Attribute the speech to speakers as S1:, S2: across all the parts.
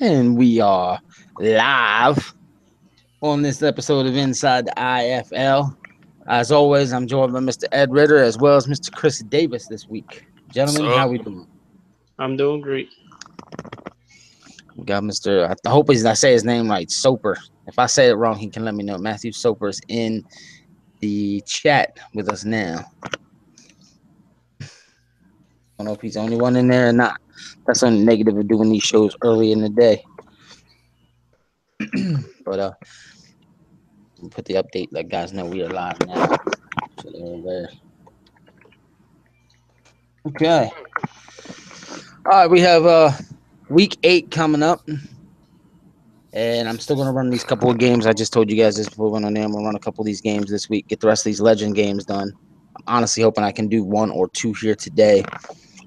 S1: And we are live on this episode of Inside the IFL. As always, I'm joined by Mr. Ed Ritter as well as Mr. Chris Davis this week. Gentlemen,
S2: So,
S1: how we doing?
S3: I'm doing great.
S1: We got Mr. I hope I say his name right, Soper. If I say it wrong, he can let me know. Matthew Soper is in the chat with us now. I don't know if he's the only one in there or not. That's something negative of doing these shows early in the day. But we'll put the update, let guys know we are live now. So they're aware. Okay. All right, we have week 8 coming up. And I'm still going to run these couple of games. I just told you guys this before we went on there. I'm going to run a couple of these games this week, get the rest of these legend games done. I'm honestly hoping I can do 1 or 2 here today.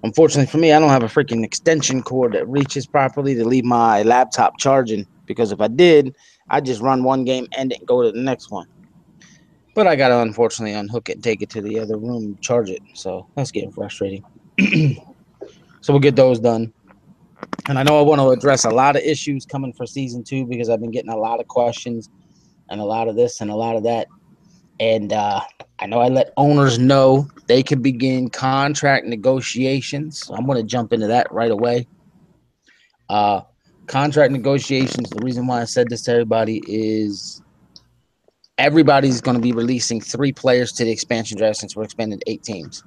S1: Unfortunately for me, I don't have a freaking extension cord that reaches properly to leave my laptop charging. Because if I did, I'd just run one game, end it, and go to the next one. But I got to unfortunately unhook it and take it to the other room and charge it. So that's getting frustrating. So we'll get those done. And I know I want to address a lot of issues coming for season 2 because I've been getting a lot of questions and a lot of this and a lot of that. And I know I let owners know they can begin contract negotiations. So I'm going to jump into that right away. Contract negotiations, the reason why I said this to everybody is everybody's going to be releasing 3 players to the expansion draft since we're expanding to 8 teams.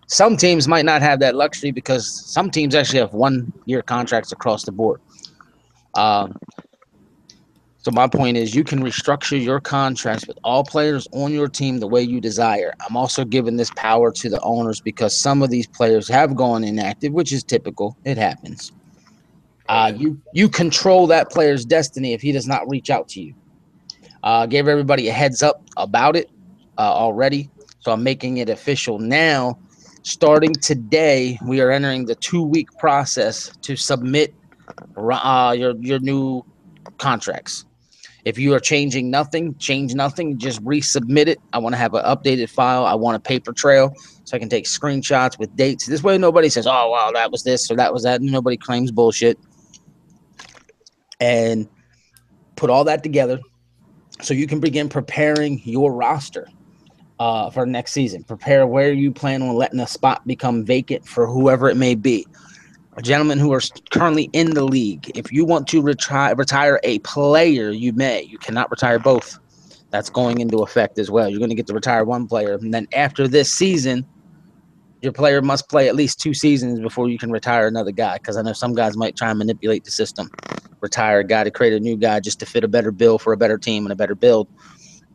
S1: Some teams might not have that luxury because some teams actually have 1-year contracts across the board. So my point is you can restructure your contracts with all players on your team the way you desire. I'm also giving this power to the owners because some of these players have gone inactive, which is typical. It happens. You control that player's destiny if he does not reach out to you. Gave everybody a heads up about it already. So I'm making it official now. Starting today, we are entering the 2-week process to submit your new contracts. If you are changing nothing, change nothing, just resubmit it. I want to have an updated file. I want a paper trail so I can take screenshots with dates. This way nobody says, oh, wow, that was this or that was that. Nobody claims bullshit. And put all that together so you can begin preparing your roster for next season. Prepare where you plan on letting a spot become vacant for whoever it may be. Gentlemen who are currently in the league, if you want to retire a player, you may. You cannot retire both. That's going into effect as well. You're going to get to retire one player. And then after this season, your player must play at least 2 seasons before you can retire another guy. Because I know some guys might try and manipulate the system. Retire a guy to create a new guy just to fit a better bill for a better team and a better build.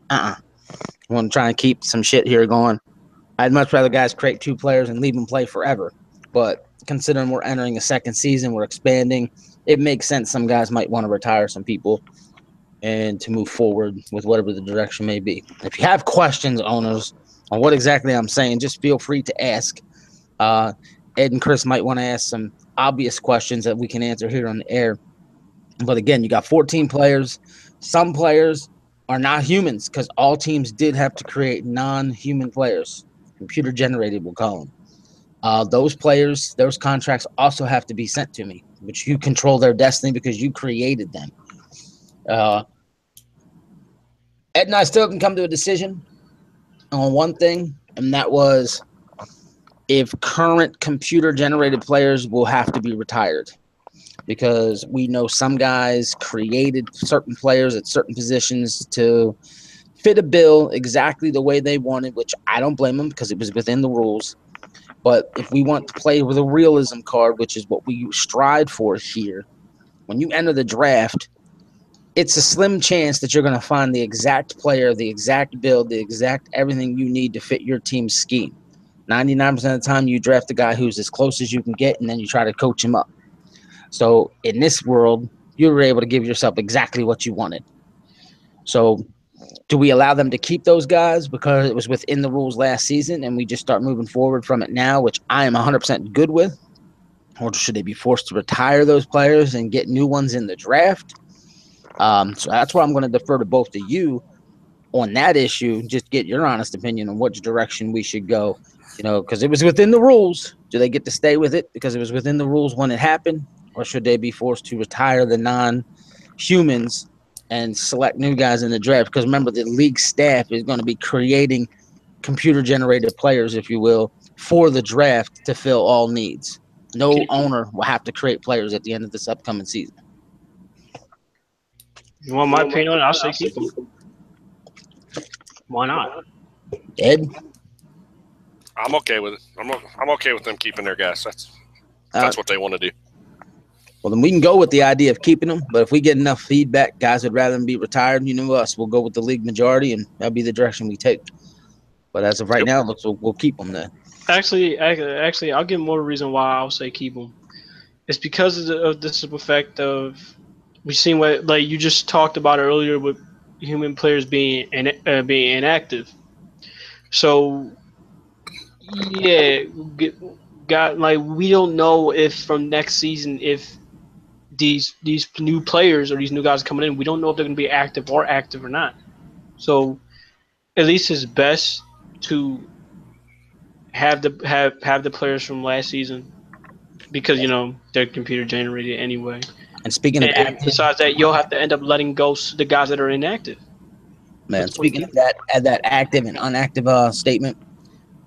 S1: I want to try and keep some shit here going. I'd much rather guys create 2 players and leave them play forever. But considering we're entering a second season, we're expanding, it makes sense some guys might want to retire some people and to move forward with whatever the direction may be. If you have questions, owners, on what exactly I'm saying, just feel free to ask. Ed and Chris might want to ask some obvious questions that we can answer here on the air. But again, you got 14 players. Some players are not humans because all teams did have to create non-human players. Computer generated, we'll call them. Those players, those contracts also have to be sent to me, which you control their destiny because you created them. Ed and I still haven't come to a decision on one thing, and that was if current computer-generated players will have to be retired. Because we know some guys created certain players at certain positions to fit a bill exactly the way they wanted, which I don't blame them because it was within the rules. But if we want to play with a realism card, which is what we strive for here, when you enter the draft, it's a slim chance that you're going to find the exact player, the exact build, the exact everything you need to fit your team's scheme. 99% of the time, you draft a guy who's as close as you can get, and then you try to coach him up. So in this world, you were able to give yourself exactly what you wanted. So do we allow them to keep those guys because it was within the rules last season and we just start moving forward from it now, which I am 100% good with? Or should they be forced to retire those players and get new ones in the draft? So that's where I'm going to defer to both of you on that issue. Just get your honest opinion on which direction we should go. Because it was within the rules. Do they get to stay with it because it was within the rules when it happened? or should they be forced to retire the non-humans and select new guys in the draft? Because remember, the league staff is going to be creating computer-generated players, if you will, for the draft to fill all needs. No owner will have to create players at the end of this upcoming season.
S3: You want my opinion on it? I'll say keep them. Why not?
S1: Ed?
S2: I'm okay with it. I'm okay with them keeping their guys. That's what they want to do.
S1: Well, then we can go with the idea of keeping them. But if we get enough feedback, guys would rather them be retired. You know us. We'll go with the league majority, and that'll be the direction we take. But as of right now, it looks we'll keep them there.
S3: Actually, I'll give more reason why I'll say keep them. It's because of the simple fact of we've seen what like you just talked about earlier with human players being inactive. So yeah, got like we don't know if from next season if these new players or these new guys coming in, we don't know if they're going to be active or not. So at least it's best to have the players from last season because they're computer generated anyway.
S1: And speaking of active,
S3: besides that, you'll have to end up letting go the guys that are inactive.
S1: Man, speaking of that active and inactive statement,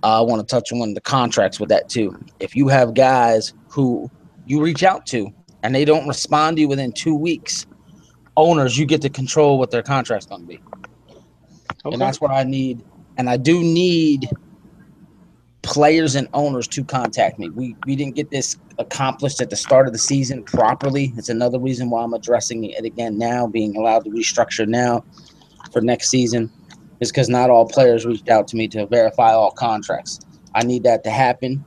S1: I want to touch on the contracts with that too. If you have guys who you reach out to and they don't respond to you within 2 weeks, owners, you get to control what their contract's going to be. Okay. And that's what I need. And I do need players and owners to contact me. We didn't get this accomplished at the start of the season properly. It's another reason why I'm addressing it again now, being allowed to restructure now for next season, is because not all players reached out to me to verify all contracts. I need that to happen.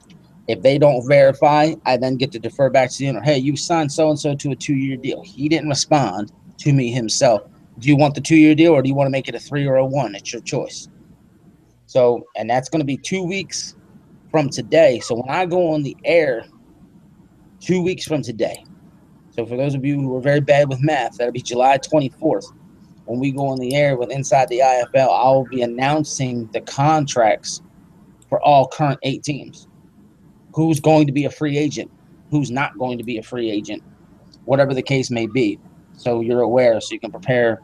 S1: If they don't verify, I then get to defer back to the owner. Hey, you signed so-and-so to a 2-year deal. He didn't respond to me himself. Do you want the 2-year deal or do you want to make it a 3 or a 1? It's your choice. So, and that's going to be 2 weeks from today. So when I go on the air 2 weeks from today, so for those of you who are very bad with math, that'll be July 24th. When we go on the air with Inside the IFL, I'll be announcing the contracts for all current 8 teams. Who's going to be a free agent, who's not going to be a free agent, whatever the case may be. So you're aware, so you can prepare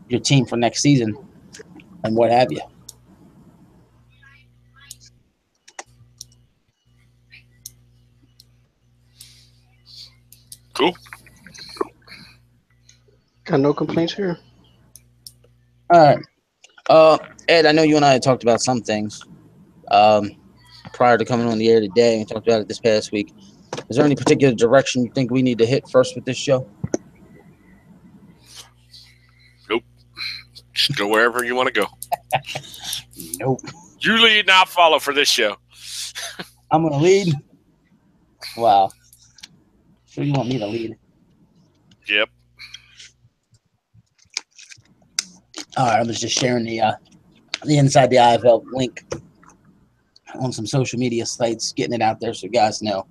S1: your team for next season and what have you.
S2: Cool.
S3: Got no complaints here.
S1: All right. Ed, I know you and I had talked about some things prior to coming on the air today. We talked about it this past week. Is there any particular direction you think we need to hit first with this show?
S2: Nope. Just go wherever you want to go.
S1: Nope.
S2: You lead and I'll follow for this show.
S1: I'm going to lead? Wow. Sure you want me to lead?
S2: Yep.
S1: All right, I was just sharing the Inside the IFL link on some social media sites, getting it out there so you guys know.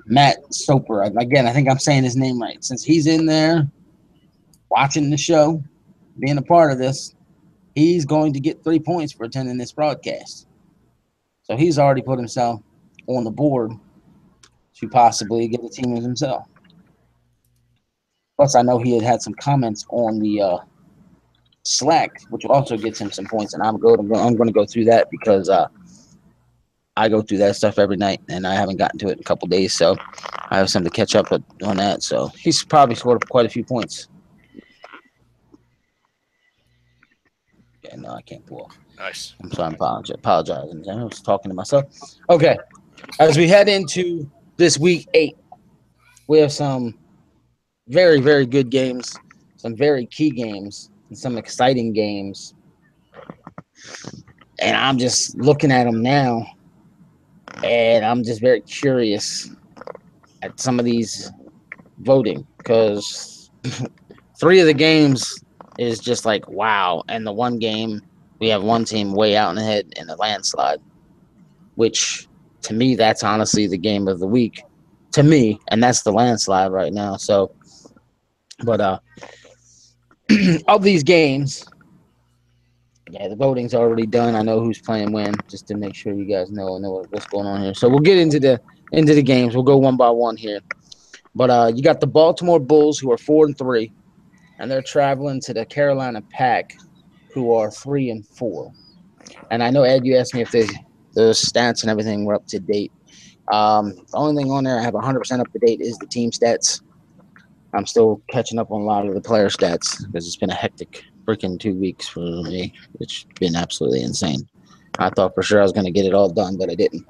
S1: Matt Soper, again, I think I'm saying his name right. Since he's in there watching the show, being a part of this, he's going to get 3 points for attending this broadcast. So he's already put himself on the board to possibly get a team of himself. Plus, I know he had some comments on the Slack, which also gets him some points, and I'm going to go through that because I go through that stuff every night, and I haven't gotten to it in a couple days, so I have something to catch up on that. So he's probably scored quite a few points. Yeah, no, I can't pull.
S2: Nice.
S1: I'm sorry, I'm apologizing. I was talking to myself. Okay, as we head into this week 8, we have some very, very good games, some very key games, and some exciting games. And I'm just looking at them now, and I'm just very curious at some of these voting because 3 of the games is just like, wow. And the one game, we have one team way out in the head in a landslide, which to me, that's honestly the game of the week to me. And that's the landslide right now. So, but of these games, yeah, the voting's already done. I know who's playing when, just to make sure you guys know what's going on here. So we'll get into the games. We'll go one by one here. But you got the Baltimore Bulls, who are 4-3, and they're traveling to the Carolina Pack, who are 3-4. And I know, Ed, you asked me if the stats and everything were up to date. The only thing on there I have 100% up to date is the team stats. I'm still catching up on a lot of the player stats because it's been a hectic freaking 2 weeks for me. It's been absolutely insane. I thought for sure I was going to get it all done, but I didn't.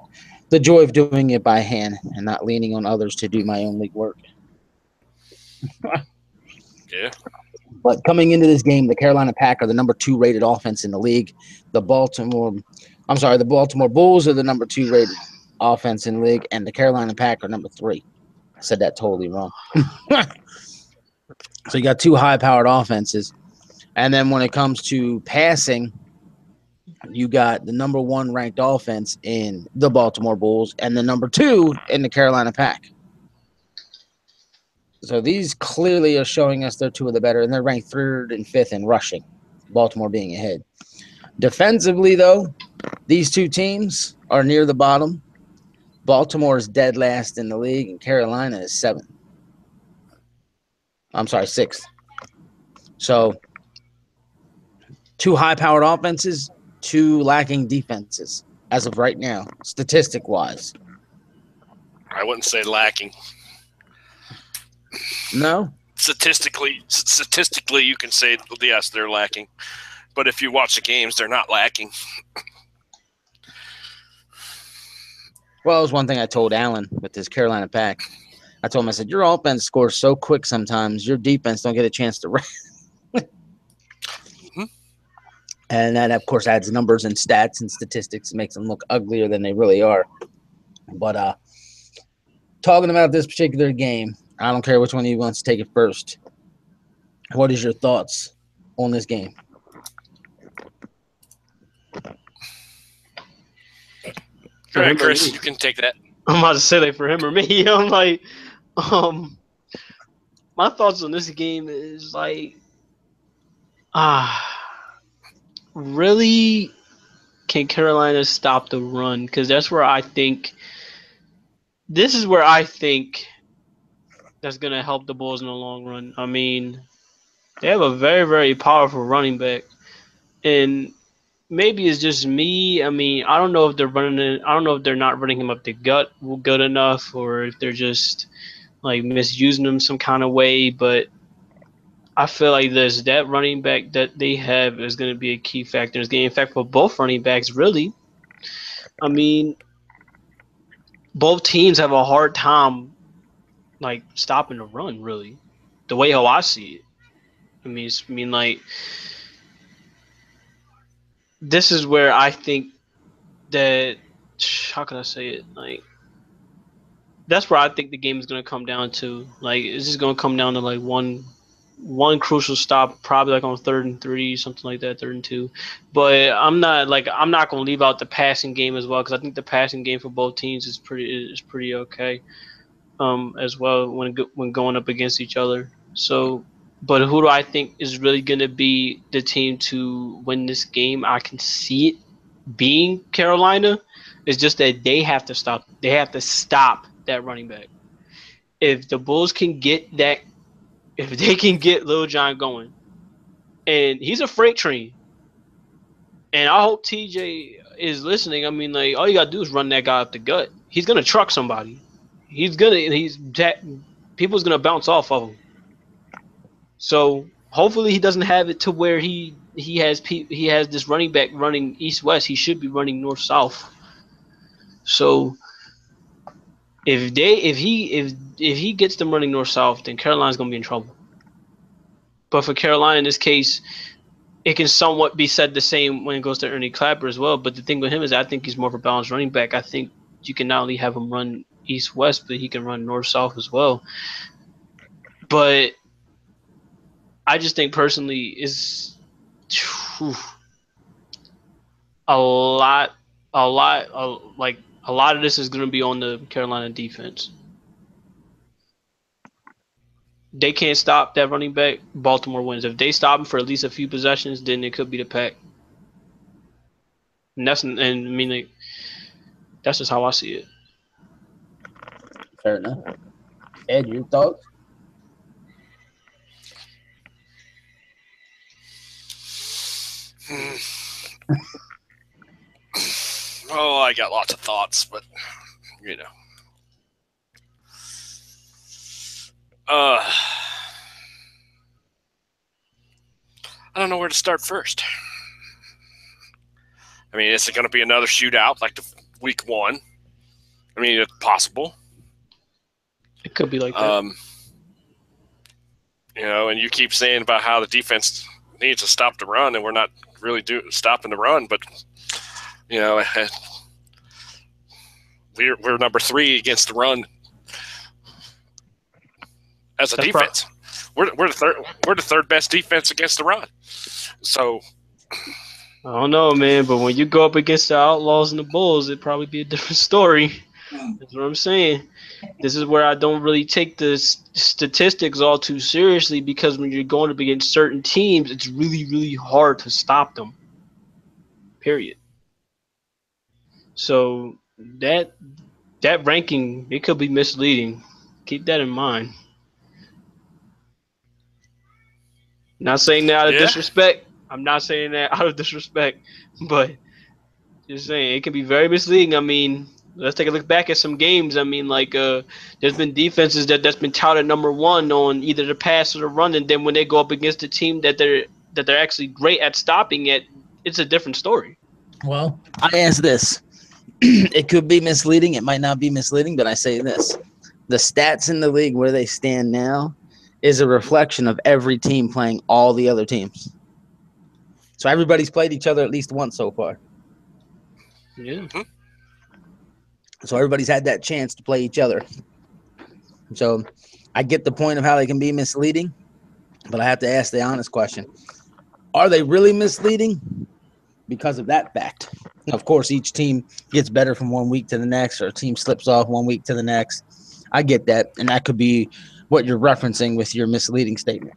S1: The joy of doing it by hand and not leaning on others to do my own league work.
S2: Yeah.
S1: But coming into this game, the Carolina Pack are the number 2 rated offense in the league. The Baltimore Bulls are the number 2 rated offense in the league, and the Carolina Pack are number 3. I said that totally wrong. So you got 2 high-powered offenses. And then when it comes to passing, you got the number 1 ranked offense in the Baltimore Bulls and the number 2 in the Carolina Pack. So these clearly are showing us they're 2 of the better, and they're ranked 3rd and 5th in rushing, Baltimore being ahead. Defensively, though, these 2 teams are near the bottom. Baltimore is dead last in the league, and Carolina is 7th. I'm sorry, 6th. So 2 high-powered offenses, 2 lacking defenses as of right now, statistic-wise.
S2: I wouldn't say lacking.
S1: No?
S2: Statistically, you can say, yes, they're lacking. But if you watch the games, they're not lacking.
S1: Well, it was one thing I told Allen with this Carolina Pack. I told him, I said, your offense scores so quick sometimes, your defense don't get a chance to rest.
S2: Mm-hmm.
S1: And that, of course, adds numbers and stats and statistics. It makes them look uglier than they really are. But talking about this particular game, I don't care which one of you wants to take it first. What is your thoughts on this game?
S2: All right, Chris, you can take that.
S3: I'm about to say that for him or me. I'm like, my thoughts on this game is like, really, can Carolina stop the run? Because that's where I think. This is where I think that's gonna help the Bulls in the long run. I mean, they have a very, very powerful running back, and maybe it's just me. I mean, I don't know if they're I don't know if they're not running him up the gut good enough, or if they're just like misusing him some kind of way. But I feel like that running back that they have is going to be a key factor in this game. In fact, for both running backs, really. I mean, both teams have a hard time like stopping the run. Really, the way how I see it. Like this is where I think that how can I say it? Like that's where I think the game is going to come down to. Like it's just going to come down to like one crucial stop, probably like on 3rd and 3, something like that, 3rd and 2. But I'm not going to leave out the passing game as well, because I think the passing game for both teams is pretty okay, as well when going up against each other. So, but who do I think is really going to be the team to win this game? I can see it being Carolina. It's just that they have to stop. They have to stop that running back. If the Bulls can get that. If they can get Lil Jon going, and he's a freight train, and I hope TJ is listening. I mean, like all you gotta do is run that guy up the gut. He's gonna truck somebody. People's gonna bounce off of him. So hopefully he doesn't have it to where he has this running back running east west. He should be running north south. So if he gets them running north south, then Carolina's gonna be in trouble. But for Carolina in this case, it can somewhat be said the same when it goes to Ernie Clapper as well. But the thing with him is I think he's more of a balanced running back. I think you can not only have him run east-west, but he can run north-south as well. But I just think personally is a lot of this is going to be on the Carolina defense. They can't stop that running back. Baltimore wins. If they stop him for at least a few possessions, then it could be the Pack. And that's just how I see it.
S1: Fair enough. Ed, your thoughts?
S2: Oh, I got lots of thoughts, but you know, I don't know where to start first. I mean, is it going to be another shootout like the week one? I mean, it's possible.
S3: It could be like that.
S2: You know, and you keep saying about how the defense needs to stop the run, and we're not really stopping the run. But you know, we're number 3 against the run as a
S3: That's
S2: defense. We're the third best defense against the run. So
S3: I don't know, man, but when you go up against the Outlaws and the Bulls, it'd probably be a different story. That's what I'm saying. This is where I don't really take the statistics all too seriously, because when you're going up against certain teams, it's really, really hard to stop them. Period. So that ranking, it could be misleading. Keep that in mind. Not saying that out of disrespect. I'm not saying that out of disrespect, but just saying it can be very misleading. I mean, let's take a look back at some games. I mean, like there's been defenses that's been touted number 1 on either the pass or the run, and then when they go up against a team that they're actually great at stopping it, it's a different story.
S1: Well, I ask this. It could be misleading. It might not be misleading, but I say this. The stats in the league where they stand now is a reflection of every team playing all the other teams. So everybody's played each other at least once so far.
S3: Yeah.
S1: So everybody's had that chance to play each other. So I get the point of how they can be misleading, but I have to ask the honest question. Are they really misleading because of that fact? Of course, each team gets better from one week to the next, or a team slips off one week to the next. I get that, and that could be what you're referencing with your misleading statement.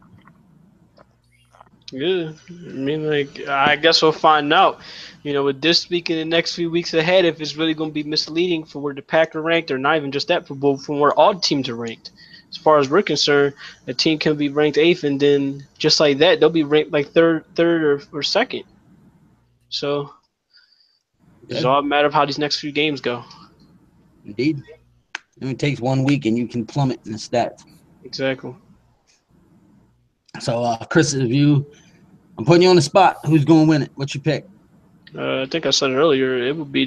S3: Yeah, I mean, like, I guess we'll find out. You know, with this week and the next few weeks ahead, if it's really going to be misleading for where the Pack are ranked, or not even just that, but from where all teams are ranked. As far as we're concerned, a team can be ranked 8th, and then just like that, they'll be ranked like third or second. So it's all a matter of how these next few games go.
S1: Indeed. And it takes 1 week, and you can plummet in the stats.
S3: Exactly.
S1: So, Chris, I'm putting you on the spot. Who's going to win it? What's your pick?
S3: I think I said it earlier. It would be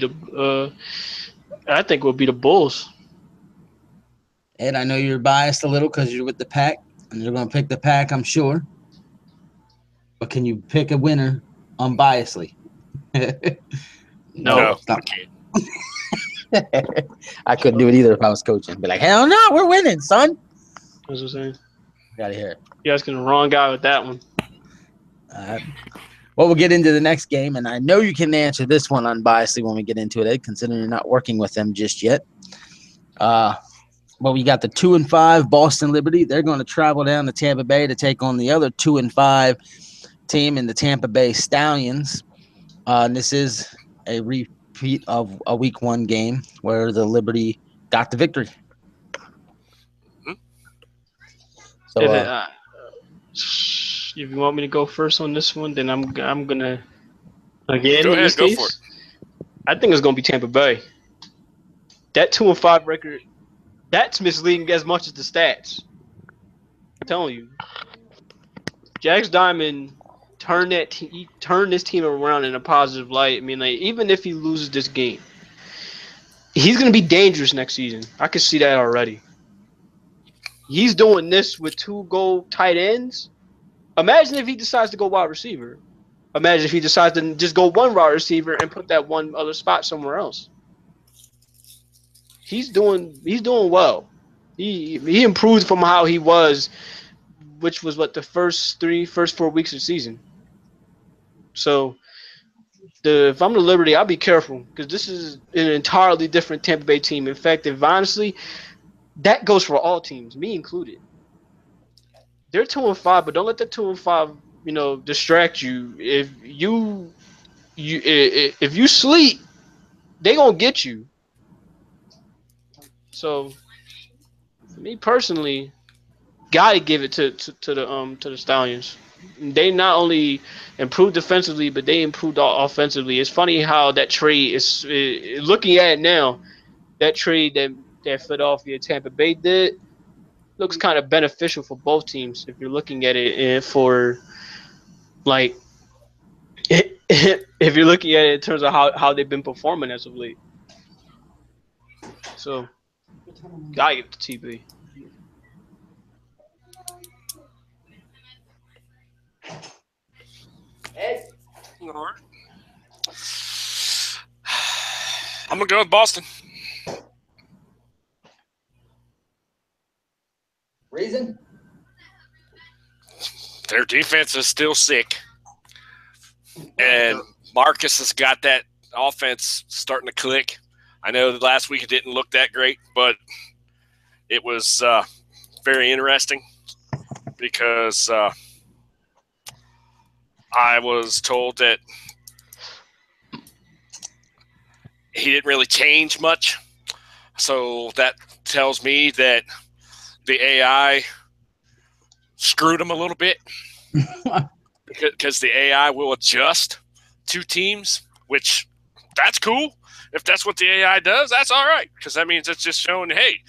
S3: I think it would be the Bulls.
S1: Ed, I know you're biased a little because you're with the Pack, and you're going to pick the Pack, I'm sure. But can you pick a winner unbiasedly?
S3: No.
S2: I can't.
S1: I couldn't do it either if I was coaching. Be like, hell no, we're winning, son.
S3: That's what I'm saying.
S1: Gotta hear it.
S3: You're asking the wrong guy with that one.
S1: Well, we'll get into the next game, and I know you can answer this one unbiasedly when we get into it, Ed, considering you're not working with them just yet. Well, we got the 2-5 Boston Liberty. They're going to travel down to Tampa Bay to take on the other 2-5 team in the Tampa Bay Stallions. And this is a repeat of a week 1 game where the Liberty got the victory. So,
S3: if you want me to go first on this one, then I'm gonna again.
S2: Go
S3: in
S2: ahead,
S3: this
S2: go
S3: case,
S2: for it.
S3: I think it's gonna be Tampa Bay. That 2-5 record, that's misleading as much as the stats. I'm telling you, Jax Diamond turned this team around in a positive light. I mean, like, even if he loses this game, he's gonna be dangerous next season. I can see that already. He's doing this with 2 goal tight ends. Imagine if he decides to go wide receiver. Imagine if he decides to just go 1 wide receiver and put that one other spot somewhere else. He's doing well. He improved from how he was, which was what the first 4 weeks of the season. So if I'm the Liberty, I'll be careful, because this is an entirely different Tampa Bay team. In fact, if honestly, that goes for all teams, me included. They're 2-5, but don't let that 2-5, distract you. If you sleep, they gonna get you. So Me personally, gotta give it to the Stallions. They not only improved defensively, but they improved offensively. It's funny how that trade is looking at it now. That trade that Philadelphia Tampa Bay did looks kind of beneficial for both teams if you're looking at it for like if you're looking at it in terms of how they've been performing as of late. So gotta give it to TB.
S2: All right. I'm gonna go with Boston.
S1: Reason?
S2: Their defense is still sick, and Marcus has got that offense starting to click. I know that last week it didn't look that great, but it was very interesting because I was told that he didn't really change much. So that tells me that the AI screwed him a little bit because the AI will adjust to teams, which that's cool. If that's what the AI does, that's all right, because that means it's just showing, hey,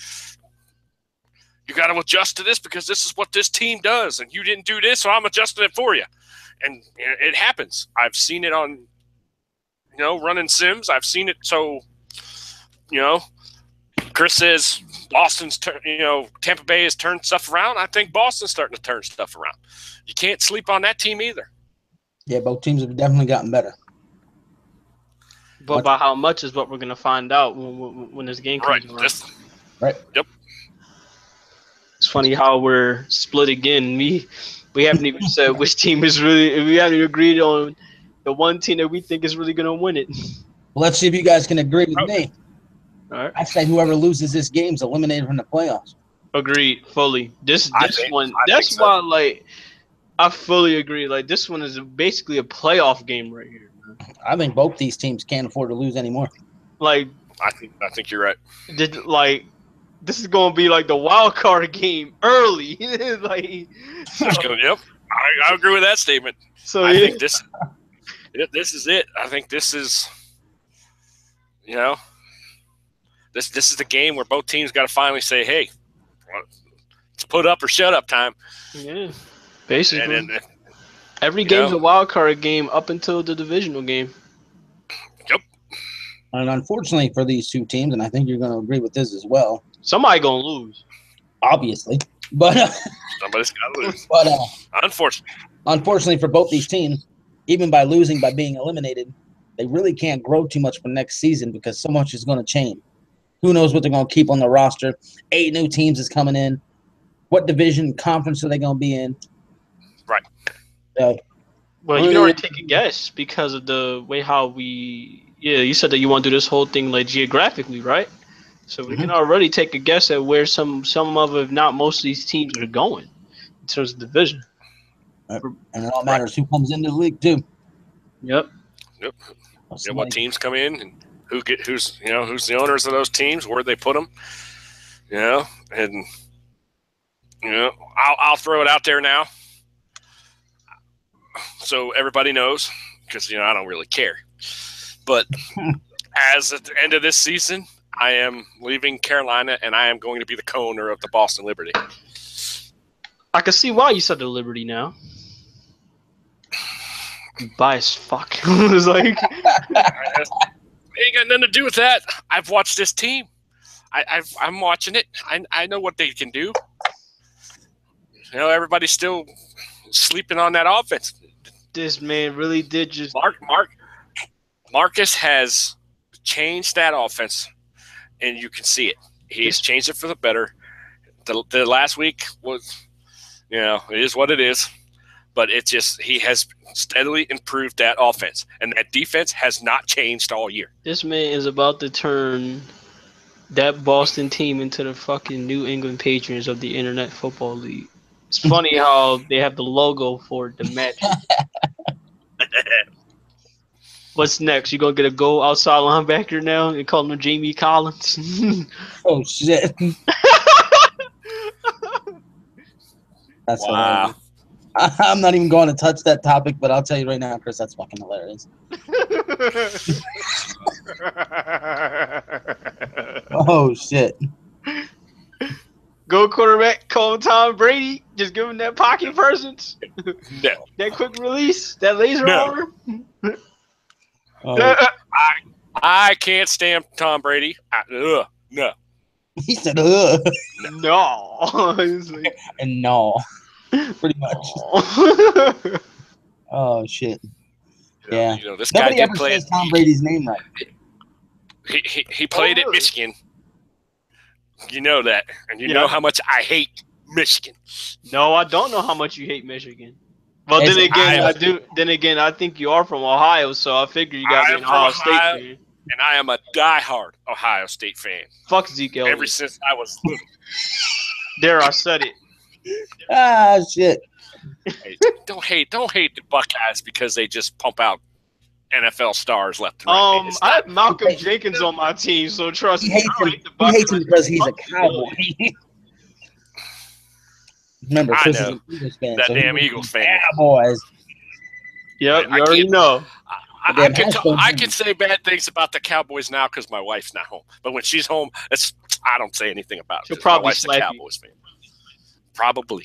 S2: you got to adjust to this because this is what this team does, and you didn't do this, so I'm adjusting it for you. And it happens. I've seen it on, running sims. I've seen it. So, Chris says Boston's, Tampa Bay has turned stuff around. I think Boston's starting to turn stuff around. You can't sleep on that team either.
S1: Yeah, both teams have definitely gotten better.
S3: But by how much is what we're gonna find out when this game comes around.
S1: Right.
S2: Yep.
S3: It's funny how we're split again. We haven't even said which team is really. We haven't agreed on the one team that we think is really gonna win it.
S1: Well, let's see if you guys can agree with me.
S3: All right.
S1: I say whoever loses this game is eliminated from the playoffs.
S3: Agreed, fully. That's why I fully agree. Like, this one is basically a playoff game right here.
S1: I think both these teams can't afford to lose anymore.
S3: Like,
S2: I think you're right.
S3: This is gonna be like the wild card game early. Like,
S2: Yep, I agree with that statement.
S3: So
S2: I think this is it. I think this is, this is the game where both teams got to finally say, hey, it's put up or shut up time.
S3: Yeah, basically.
S2: And
S3: every game's a wild card game up until the divisional game.
S2: Yep.
S1: And unfortunately for these two teams, and I think you're going to agree with this as well.
S3: Somebody gonna lose,
S1: obviously, but
S2: somebody's got to lose.
S1: But unfortunately for both these teams, even by losing, by being eliminated, they really can't grow too much for next season because so much is going to change. Who knows what they're going to keep on the roster? 8 new teams is coming in. What division, conference are they going to be in?
S2: Right.
S3: Well, you can already take a guess because of the way how you said that you want to do this whole thing like geographically, right? So we can already take a guess at where some of, if not most of these teams are going in terms of division.
S1: And it all matters who comes into the league too.
S3: Yep.
S2: What teams come in and who's the owners of those teams, where they put them, and I'll throw it out there now, so everybody knows, because I don't really care. But as at the end of this season, I am leaving Carolina, and I am going to be the co-owner of the Boston Liberty.
S3: I can see why you said the Liberty now. Biased fuck. It's like
S2: it ain't got nothing to do with that. I've watched this team. I'm watching it. I know what they can do. Everybody's still sleeping on that offense.
S3: This man really did just
S2: Marcus has changed that offense, and you can see it. He's changed it for the better. The last week was, it is what it is. But it's just he has steadily improved that offense, and that defense has not changed all year.
S3: This man is about to turn that Boston team into the fucking New England Patriots of the Internet Football League. It's funny how they have the logo for the match. What's next? You gonna get a goal outside linebacker now and call him Jamie Collins?
S1: Oh shit! That's
S2: Wow.
S1: hilarious. I'm not even going to touch that topic, but I'll tell you right now, Chris, that's fucking hilarious. Oh shit!
S3: Go quarterback, call Tom Brady. Just give him that pocket presence.
S2: No.
S3: That quick release. That laser
S2: No.
S3: arm.
S1: Oh,
S2: I can't stand Tom Brady. No.
S1: he said, "Ugh,"
S3: No. He's like,
S1: and no, pretty much.
S3: "No."
S1: Oh shit! Yeah.
S2: You know, this guy
S1: Nobody
S2: did
S1: ever
S2: play.
S1: says Tom Brady's name right.
S2: He played at
S3: really?
S2: Michigan. You know that, and you
S3: Yeah.
S2: know how much I hate Michigan.
S3: No, I don't know how much you hate Michigan. Well,
S1: It's
S3: then again,
S2: Iowa.
S3: I do. Then again, I think you are from Ohio, so I figure you got to be
S2: I'm
S3: an
S2: from
S3: Ohio State
S2: Ohio.
S3: fan.
S2: And I am a diehard Ohio State fan.
S3: Fuck Zeke Elliott.
S2: Ever since I was little.
S3: There, I said it.
S1: Ah, shit.
S2: Hey, don't hate the Buckeyes because they just pump out NFL stars left and right. It's
S3: I
S2: not-
S3: have Malcolm Jenkins on my team, so trust
S1: He
S3: me.
S1: hates
S3: I don't
S1: him.
S3: hate the
S1: He hates him
S3: Buckeyes.
S1: because he's a
S3: Fuck Zeke
S1: cowboy.
S3: Elliott.
S1: Remember,
S2: I
S1: Chris is
S2: know.
S1: an Eagles fan.
S2: That
S1: so he
S2: damn
S1: was
S2: Eagles
S1: the
S2: fan.
S1: Cowboys.
S3: Yep,
S2: I
S3: you already
S2: can't-
S3: know.
S1: damn house phone
S2: I
S1: too.
S2: can say bad things about the Cowboys now because my wife's not home. But when she's home, I don't say anything about it.
S3: She'll
S2: 'cause
S3: probably
S2: my wife's a
S3: slap you.
S2: Cowboys fan. Probably.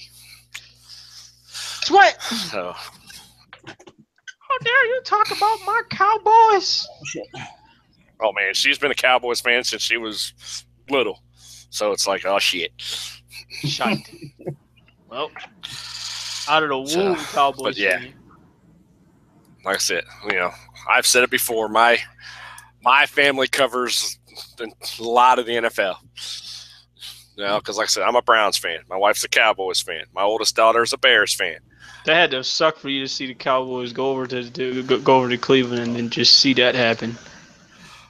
S3: Sweat.
S2: So
S3: How dare you talk about my Cowboys?
S1: Oh, shit.
S2: oh man, she's been a Cowboys fan since she was little. So it's like, oh shit.
S3: Shite. Well, out of the
S2: So,
S3: womb, Cowboys.
S2: but yeah.
S3: fan.
S2: Like I said, I've said it before. My family covers a lot of the NFL. Because like I said, I'm a Browns fan. My wife's a Cowboys fan. My oldest daughter's a Bears fan.
S3: That had to suck for you to see the Cowboys go over to Cleveland and then just see that happen.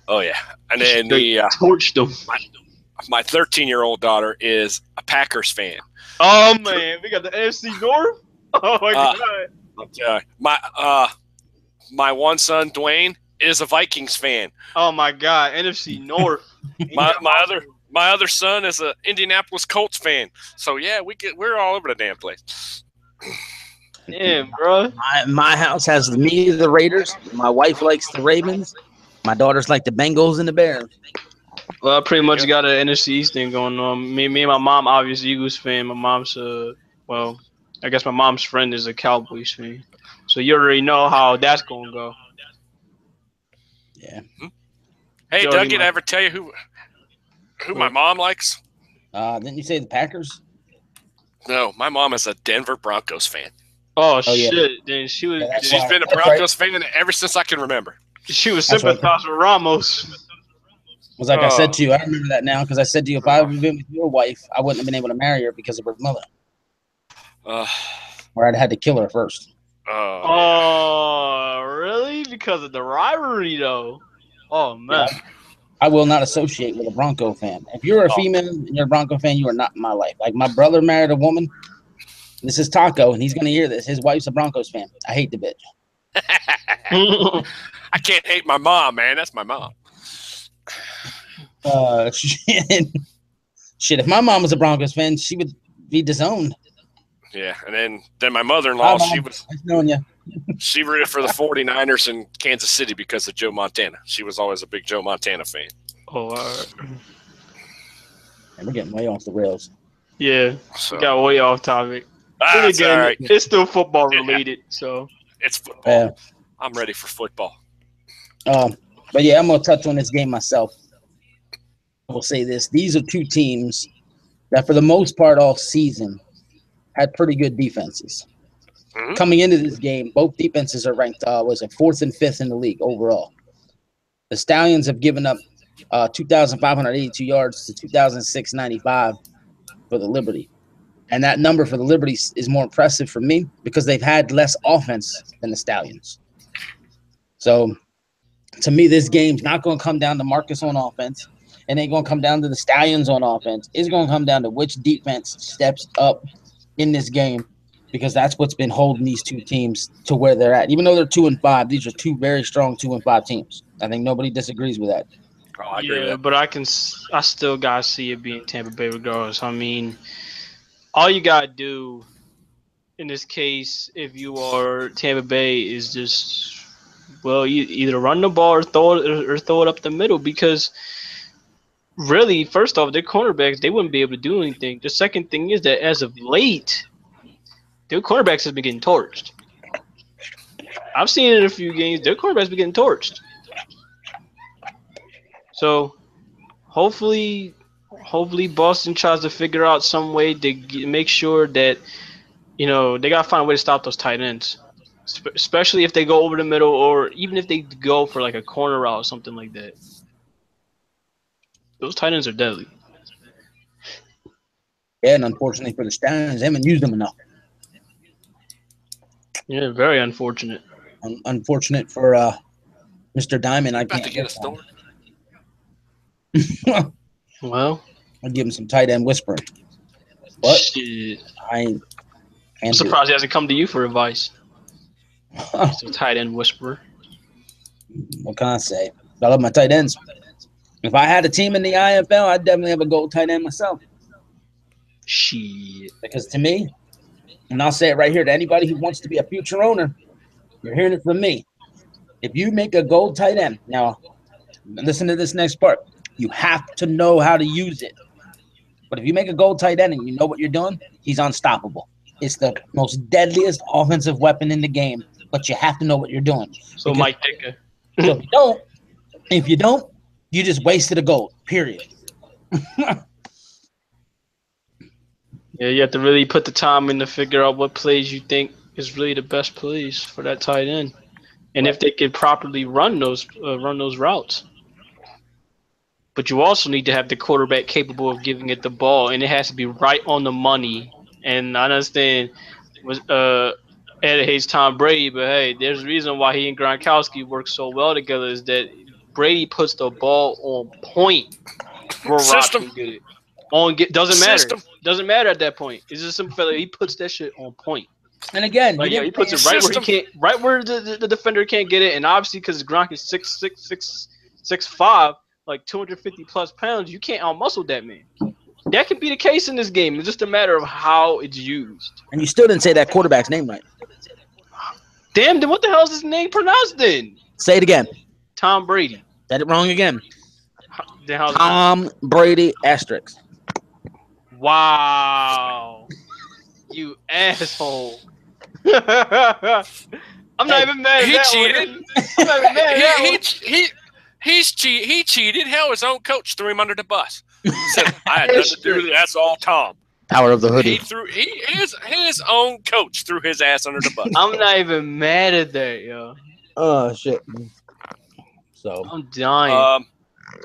S2: Oh yeah, and then
S3: They torched them.
S2: my 13-year-old daughter is a Packers fan.
S3: Oh man, we got the NFC North. Oh my god.
S2: My one son Dwayne is a Vikings fan.
S3: Oh my god, NFC North.
S2: My other son is a Indianapolis Colts fan. So yeah, we're all over the damn place.
S3: Damn, bro.
S1: My house has me, the Raiders. My wife likes the Ravens. My daughters like the Bengals and the Bears.
S3: Well, I pretty much got an NFC East thing going on. Me and my mom, obviously Eagles fan. My mom's I guess my mom's friend is a Cowboys fan. So you already know how that's gonna go.
S1: Yeah.
S2: Hey,
S3: Jody,
S2: Doug, did I ever tell you who my mom likes?
S1: Didn't you say the Packers?
S2: No, my mom is a Denver Broncos fan.
S3: Oh,
S1: yeah.
S3: shit! Then she was
S1: Yeah, that's
S2: She's
S1: why-
S2: been a
S1: That's
S2: Broncos fan ever since I can remember.
S3: she was
S1: That's right.
S3: sympathizing with Ramos.
S1: Was like I
S3: Oh.
S1: said to you, I remember that now because I said to you, if I had been with your wife, I wouldn't have been able to marry her because of her mother,
S2: Uh,
S1: or I'd had to kill her first.
S3: Oh, really? Because of the rivalry, though. Oh man.
S1: I will not associate with a Bronco fan. If you're a
S2: Oh.
S1: female and you're a Bronco fan, you are not in my life. Like my brother married a woman. This is Taco, and he's gonna hear this. His wife's a Broncos fan. I hate the bitch.
S2: I can't hate my mom, man. That's my mom.
S1: Shit. Shit. If my mom was a Broncos fan, she would be disowned.
S2: Yeah, and then my mother-in-law,
S1: Hi,
S2: she
S1: Mom.
S2: was
S1: Nice knowing you.
S2: she rooted for the 49ers in Kansas City because of Joe Montana. She was always a big Joe Montana fan.
S3: Oh, all right.
S1: And we're getting way off the rails.
S3: Yeah,
S2: So
S3: we got way off topic. Then
S2: that's
S3: again,
S2: all right.
S3: it's still football related, so
S2: It's football.
S1: Yeah.
S2: I'm ready for football.
S1: But yeah, I'm gonna touch on this game myself. I will say this: these are two teams that, for the most part, all season had pretty good defenses.
S2: Mhm.
S1: Coming into this game, both defenses are ranked was it 4th and 5th in the league overall. The Stallions have given up 2,582 yards to 2,695 for the Liberty, and that number for the Liberty is more impressive for me because they've had less offense than the Stallions. So, to me, this game's not going to come down to Marcus on offense. And ain't going to come down to the Stallions on offense. It's going to come down to which defense steps up in this game, because that's what's been holding these two teams to where they're at. Even though they're 2-5, these are two very strong 2-5 teams. I think nobody disagrees with that.
S2: Oh, I agree with
S3: yeah.
S2: that.
S3: But I still gotta see it being Tampa Bay regardless. I mean, all you gotta do in this case, if you are Tampa Bay, is just you either run the ball or throw it up the middle because really, first off, their cornerbacks they wouldn't be able to do anything. The second thing is that as of late, their cornerbacks have been getting torched. I've seen it in a few games. Their cornerbacks been getting torched. So hopefully Boston tries to figure out some way to make sure that they gotta find a way to stop those tight ends, especially if they go over the middle or even if they go for like a corner route or something like that. Those tight ends are deadly.
S1: Yeah, and unfortunately for the Stallions, they haven't used them enough.
S3: Yeah, very unfortunate.
S1: Unfortunate for Mr. Diamond. I can't
S2: get a storm.
S3: Well,
S1: I'll give him some tight end whispering. But
S3: shit.
S1: I'm
S3: surprised he hasn't come to you for advice. He's a tight end whisperer.
S1: What can I say? I love my tight ends. If I had a team in the IFL, I'd definitely have a gold tight end myself.
S3: Shit.
S1: Because to me, and I'll say it right here to anybody who wants to be a future owner, you're hearing it from me. If you make a gold tight end, now listen to this next part. You have to know how to use it. But if you make a gold tight end and you know what you're doing, he's unstoppable. It's the most deadliest offensive weapon in the game, but you have to know what you're doing.
S3: So
S1: because,
S3: Mike Dicker.
S1: So if you don't, you just wasted a gold, period.
S3: Yeah, you have to really put the time in to figure out what plays you think is really the best plays for that tight end, and if they can properly run those routes. But you also need to have the quarterback capable of giving it the ball, and it has to be right on the money. And I understand Ed hates Tom Brady, but hey, there's a reason why he and Gronkowski work so well together is that Brady puts the ball on point.
S2: System.
S3: Can get it. Doesn't matter.
S2: System.
S3: Doesn't matter at that point. It's just simple. He puts that shit on point.
S1: And again,
S3: he puts it right where he can't, right where the defender can't get it. And obviously, because Gronk is 6'5", like 250 plus pounds, you can't outmuscle that man. That could be the case in this game. It's just a matter of how it's used.
S1: And you still didn't say that quarterback's name right.
S3: Damn, then what the hell is his name pronounced then?
S1: Say it again.
S3: Tom Brady.
S1: Said it wrong again.
S3: Tom
S1: Brady asterisk.
S3: Wow. You asshole. I'm not even mad at that
S2: cheated.
S3: one. I'm not even mad at that one.
S2: He cheated. Hell, his own coach threw him under the bus. Said, I had nothing to do with it. That's all Tom.
S1: Power of the hoodie.
S2: His own coach threw his ass under the bus.
S3: I'm not even mad at that, yo.
S1: Oh shit. So
S3: I'm dying.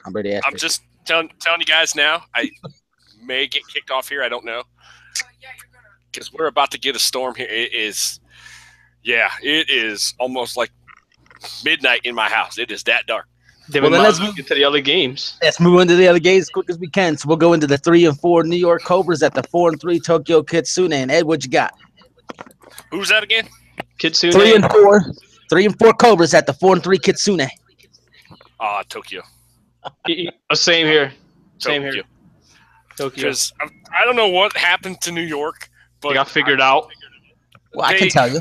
S2: I'm just telling you guys now. I may get kicked off here. I don't know. Because we're about to get a storm here. It is almost like midnight in my house. It is that dark.
S3: Then let's move into the other games.
S1: Let's move into the other games as quick as we can. So we'll go into the 3-4 New York Cobras at the 4-3 Tokyo Kitsune. And Ed, what you got?
S2: Who's that again?
S3: Kitsune.
S1: 3-4 Cobras at the 4-3 Kitsune.
S2: Tokyo.
S3: Same here. Same here. Tokyo.
S2: Because I don't know what happened to New York, but
S3: they got figured out.
S1: Well, I can tell you.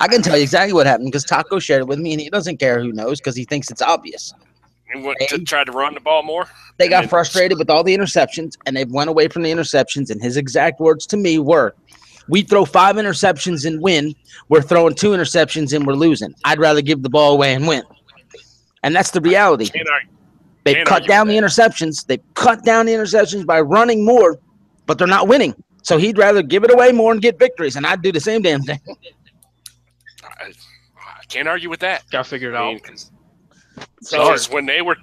S1: I can tell you exactly what happened because Taco shared it with me, and he doesn't care who knows because he thinks it's obvious.
S2: And to try to run the ball more?
S1: They got frustrated with all the interceptions, and they went away from the interceptions, and his exact words to me were, we throw 5 interceptions and win. We're throwing 2 interceptions and we're losing. I'd rather give the ball away and win. And that's the reality. They've cut down the interceptions. They've cut down the interceptions by running more, but they're not winning. So he'd rather give it away more and get victories, and I'd do the same damn thing.
S2: I can't argue with that.
S3: Got figured out.
S2: Because when they were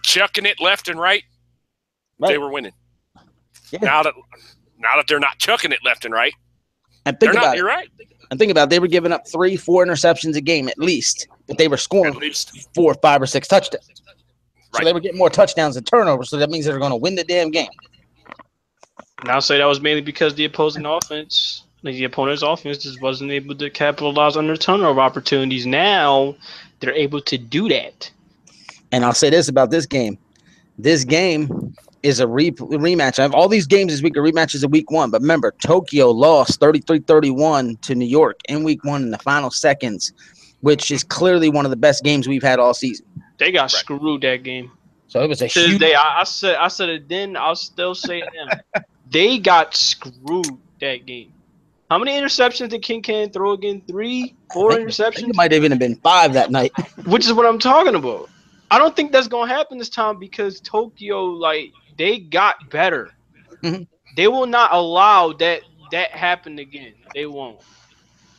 S2: chucking it left and right, they were winning. Yeah. Now that they're not chucking it left and right, you're right.
S1: And think about it, they were giving up 3-4 interceptions a game at least, but they were scoring 4, 5, or 6 touchdowns. Right. So they were getting more touchdowns than turnovers, so that means they're going to win the damn game.
S3: And I'll say that was mainly because the opposing offense, the opponent's offense, just wasn't able to capitalize on their turnover opportunities. Now they're able to do that.
S1: And I'll say this about this game. This game is a rematch. I have all these games this week are rematches of week 1. But remember, Tokyo lost 33-31 to New York in week 1 in the final seconds, which is clearly one of the best games we've had all season.
S3: They got screwed that game.
S1: So it was a
S3: To this
S1: huge
S3: day, I said it then. I'll still say it now. They got screwed that game. How many interceptions did King Can throw again? 3, 4
S1: I think
S3: interceptions?
S1: it might have even been 5 that night.
S3: Which is what I'm talking about. I don't think that's gonna happen this time because Tokyo, like, they got better.
S1: Mhm.
S3: They will not allow that happen again. They won't.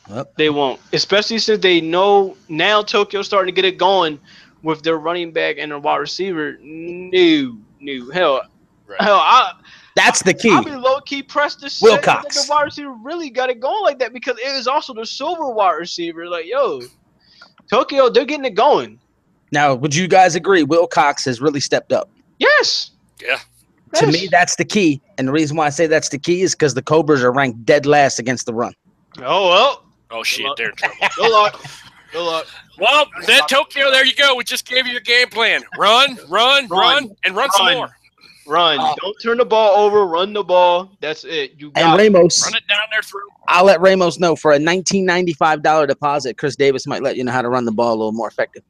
S1: Yep.
S3: They won't. Especially since they know now Tokyo's starting to get it going with their running back and their wide receiver. No. Hell,
S1: That's the key.
S3: I'll be low key pressed to say that the wide receiver really got it going like that because it is also the silver wide receiver. Like, yo, Tokyo, they're getting it going.
S1: Now, would you guys agree Wilcox has really stepped up?
S3: Yes.
S2: Yeah.
S1: To me, that's the key. And the reason why I say that's the key is because the Cobras are ranked dead last against the run.
S3: Oh, well.
S2: Oh, shit. They're in trouble.
S3: Good luck. Good luck.
S2: Well, then Tokyo, there you go. We just gave you your game plan. Run, and run some more.
S3: Run. Don't turn the ball over. Run the ball. That's it. You got
S1: Ramos.
S2: Run it down there through.
S1: I'll let Ramos know for a $19.95 deposit. Chris Davis might let you know how to run the ball a little more effective.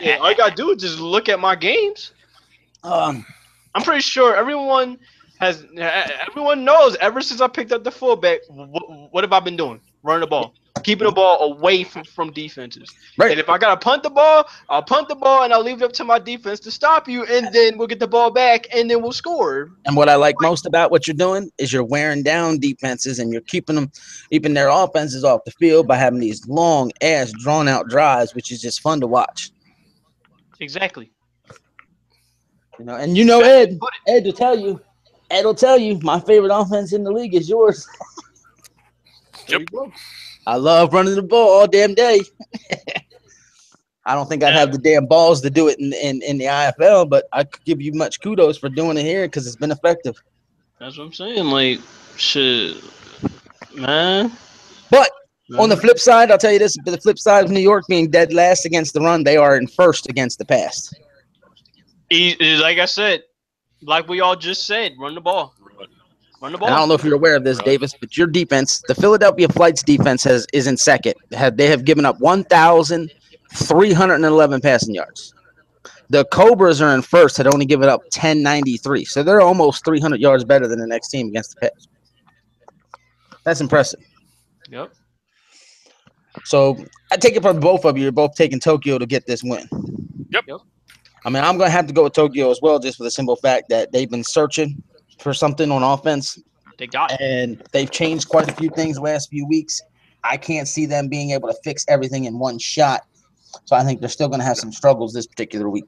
S3: Yeah, all you got to do is just look at my games. I'm pretty sure everyone knows ever since I picked up the fullback, what have I been doing? Running the ball. Keeping the ball away from defenses. Right. And if I got to punt the ball, I'll punt the ball and I'll leave it up to my defense to stop you, and then we'll get the ball back and then we'll score.
S1: And what I like most about what you're doing is you're wearing down defenses and you're keeping their offenses off the field by having these long-ass, drawn-out drives, which is just fun to watch.
S3: Exactly.
S1: And Ed will tell you my favorite offense in the league is yours.
S2: Yep.
S1: I love running the ball all damn day. I don't think I'd have the damn balls to do it in the IFL, but I could give you much kudos for doing it here because it's been effective.
S3: That's what I'm saying. Like, shit, man.
S1: But on the flip side, I'll tell you this: the flip side of New York being dead last against the run, they are in first against the pass.
S3: Like I said, like we all just said, run the ball. Run the ball.
S1: And I don't know if you're aware of this, Davis, but your defense, the Philadelphia Flight's defense is in second. They have given up 1,311 passing yards. The Cobras are in first, had only given up 1,093. So they're almost 300 yards better than the next team against the pass. That's impressive.
S3: Yep.
S1: So I take it from both of you. You're both taking Tokyo to get this win.
S2: Yep.
S1: I mean, I'm going to have to go with Tokyo as well, just for the simple fact that they've been searching for something on offense.
S3: They got it.
S1: And they've changed quite a few things the last few weeks. I can't see them being able to fix everything in one shot. So I think they're still going to have some struggles this particular week.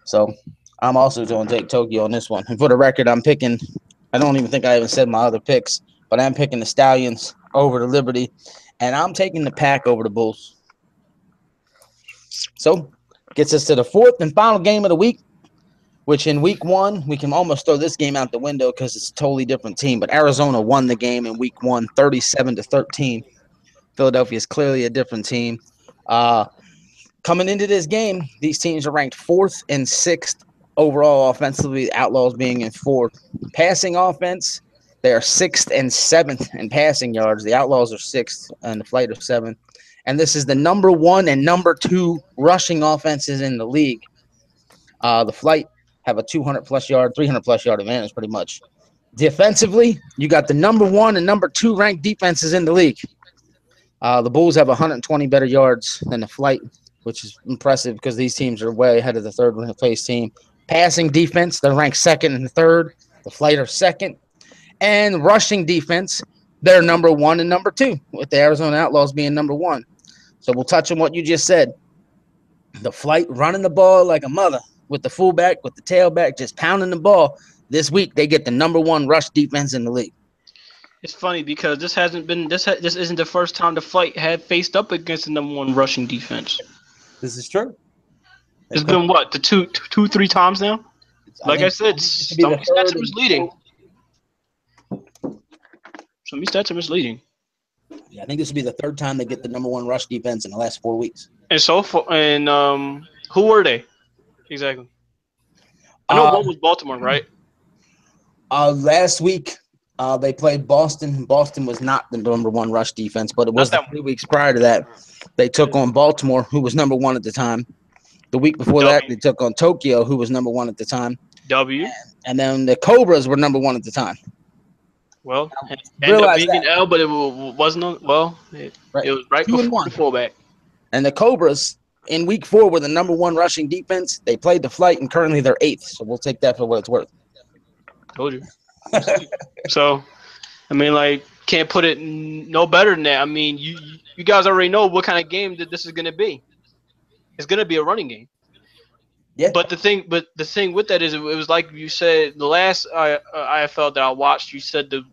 S1: So I'm also going to take Tokyo on this one. And for the record, I'm picking – I don't even think I even said my other picks, but I'm picking the Stallions over the Liberty, and I'm taking the Pack over the Bulls. So gets us to the fourth and final game of the week, which in week 1, we can almost throw this game out the window because it's a totally different team. But Arizona won the game in week 1, 37-13. Philadelphia is clearly a different team. Coming into this game, these teams are ranked 4th and 6th overall offensively, the Outlaws being in 4th. Passing offense, they are 6th and 7th in passing yards. The Outlaws are 6th and the Flight are 7th. And this is the number 1 and number 2 rushing offenses in the league. The Flight have a 200-plus yard, 300-plus yard advantage pretty much. Defensively, you got the number 1 and number 2 ranked defenses in the league. The Bulls have 120 better yards than the Flight, which is impressive because these teams are way ahead of the third-place team. Passing defense, they're ranked 2nd and 3rd. The Flight are 2nd. And rushing defense, they're number 1 and number 2, with the Arizona Outlaws being number 1. So we'll touch on what you just said. The Flight running the ball like a mother with the fullback, with the tailback, just pounding the ball. This week, they get the number 1 rush defense in the league. It's
S3: funny because this isn't the first time the Flight had faced up against the number 1 rushing defense.
S1: This is true.
S3: It's been what, the two, 3 times now? Like I said, some of these stats are misleading. Some of these stats are misleading.
S1: Yeah, I think this will be the 3rd time they get the number 1 rush defense in the last 4 weeks.
S3: And who were they? Exactly. I know one was Baltimore, right?
S1: Last week, they played Boston. Boston was not the number one rush defense, but it was the 3 weeks prior to that. They took on Baltimore, who was number one at the time. The week before that, they took on Tokyo, who was number one at the time. And then the Cobras were number one at the time.
S3: Well, it ended up being an L, but it wasn't. Well, it was right before the fullback.
S1: And the Cobras in week 4 were the number one rushing defense. They played the flight, and currently they're 8th. So we'll take that for what it's worth.
S3: Told you. So, I mean, like, can't put it no better than that. I mean, you guys already know what kind of game that this is going to be. It's going to be a running game. Yeah. But the thing with that is, it was like you said, the last IFL that I watched, you said that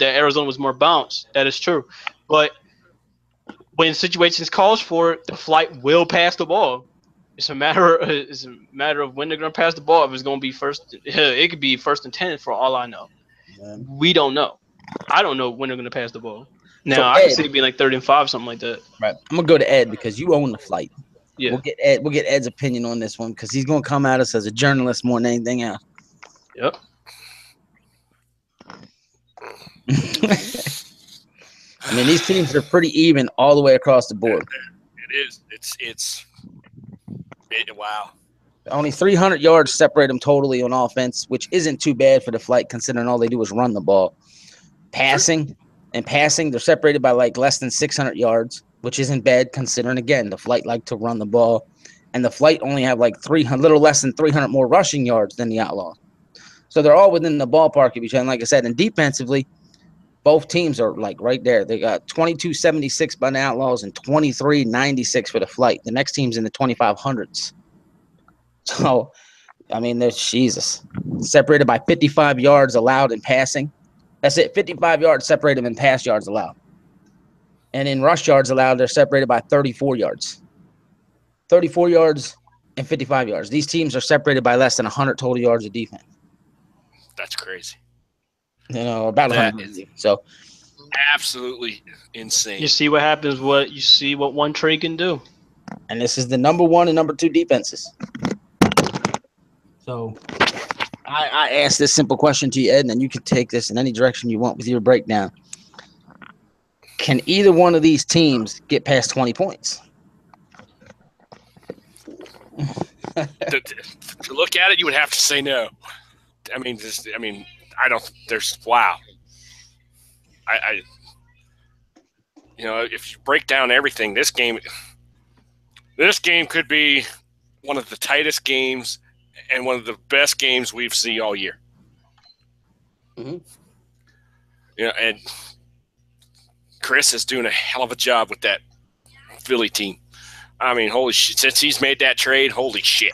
S3: Arizona was more balanced. That is true. But when situations calls for it, the flight will pass the ball. It's a matter of when they're going to pass the ball. If it's going to be first, it could be 1st and 10 for all I know. Man. We don't know. I don't know when they're going to pass the ball. Now, so I can see it being like 3rd and 5, something like that.
S1: Right. I'm going to go to Ed because you own the flight. Yeah. We'll get Ed's opinion on this one because he's going to come at us as a journalist more than anything else.
S3: Yep.
S1: I mean, these teams are pretty even all the way across the board.
S2: It is. It's wow.
S1: Only 300 yards separate them totally on offense, which isn't too bad for the flight considering all they do is run the ball. Passing, they're separated by like less than 600 yards, which isn't bad considering, again, the flight like to run the ball. And the flight only have like little less than 300 more rushing yards than the Outlaws. So they're all within the ballpark of each other. And like I said, and defensively, both teams are like right there. They got 2276 by the Outlaws and 2396 for the flight. The next team's in the 2500s. So, I mean, there's Jesus. Separated by 55 yards allowed in passing. That's it. 55 yards separated in pass yards allowed. And in rush yards allowed, they're separated by 34 yards. 34 yards and 55 yards. These teams are separated by less than 100 total yards of defense.
S2: That's crazy.
S1: You know, about 100. So
S2: absolutely insane.
S3: You see what happens. You see what one trade can do.
S1: And this is the number 1 and number 2 defenses. So I asked this simple question to you, Ed, and then you can take this in any direction you want with your breakdown. Can either one of these teams get past 20 points?
S2: To look at it, you would have to say no. I mean, I don't. There's wow. If you break down everything, this game could be one of the tightest games and one of the best games we've seen all year. Mm-hmm. And Chris is doing a hell of a job with that Philly team. I mean, holy shit! Since he's made that trade, holy shit!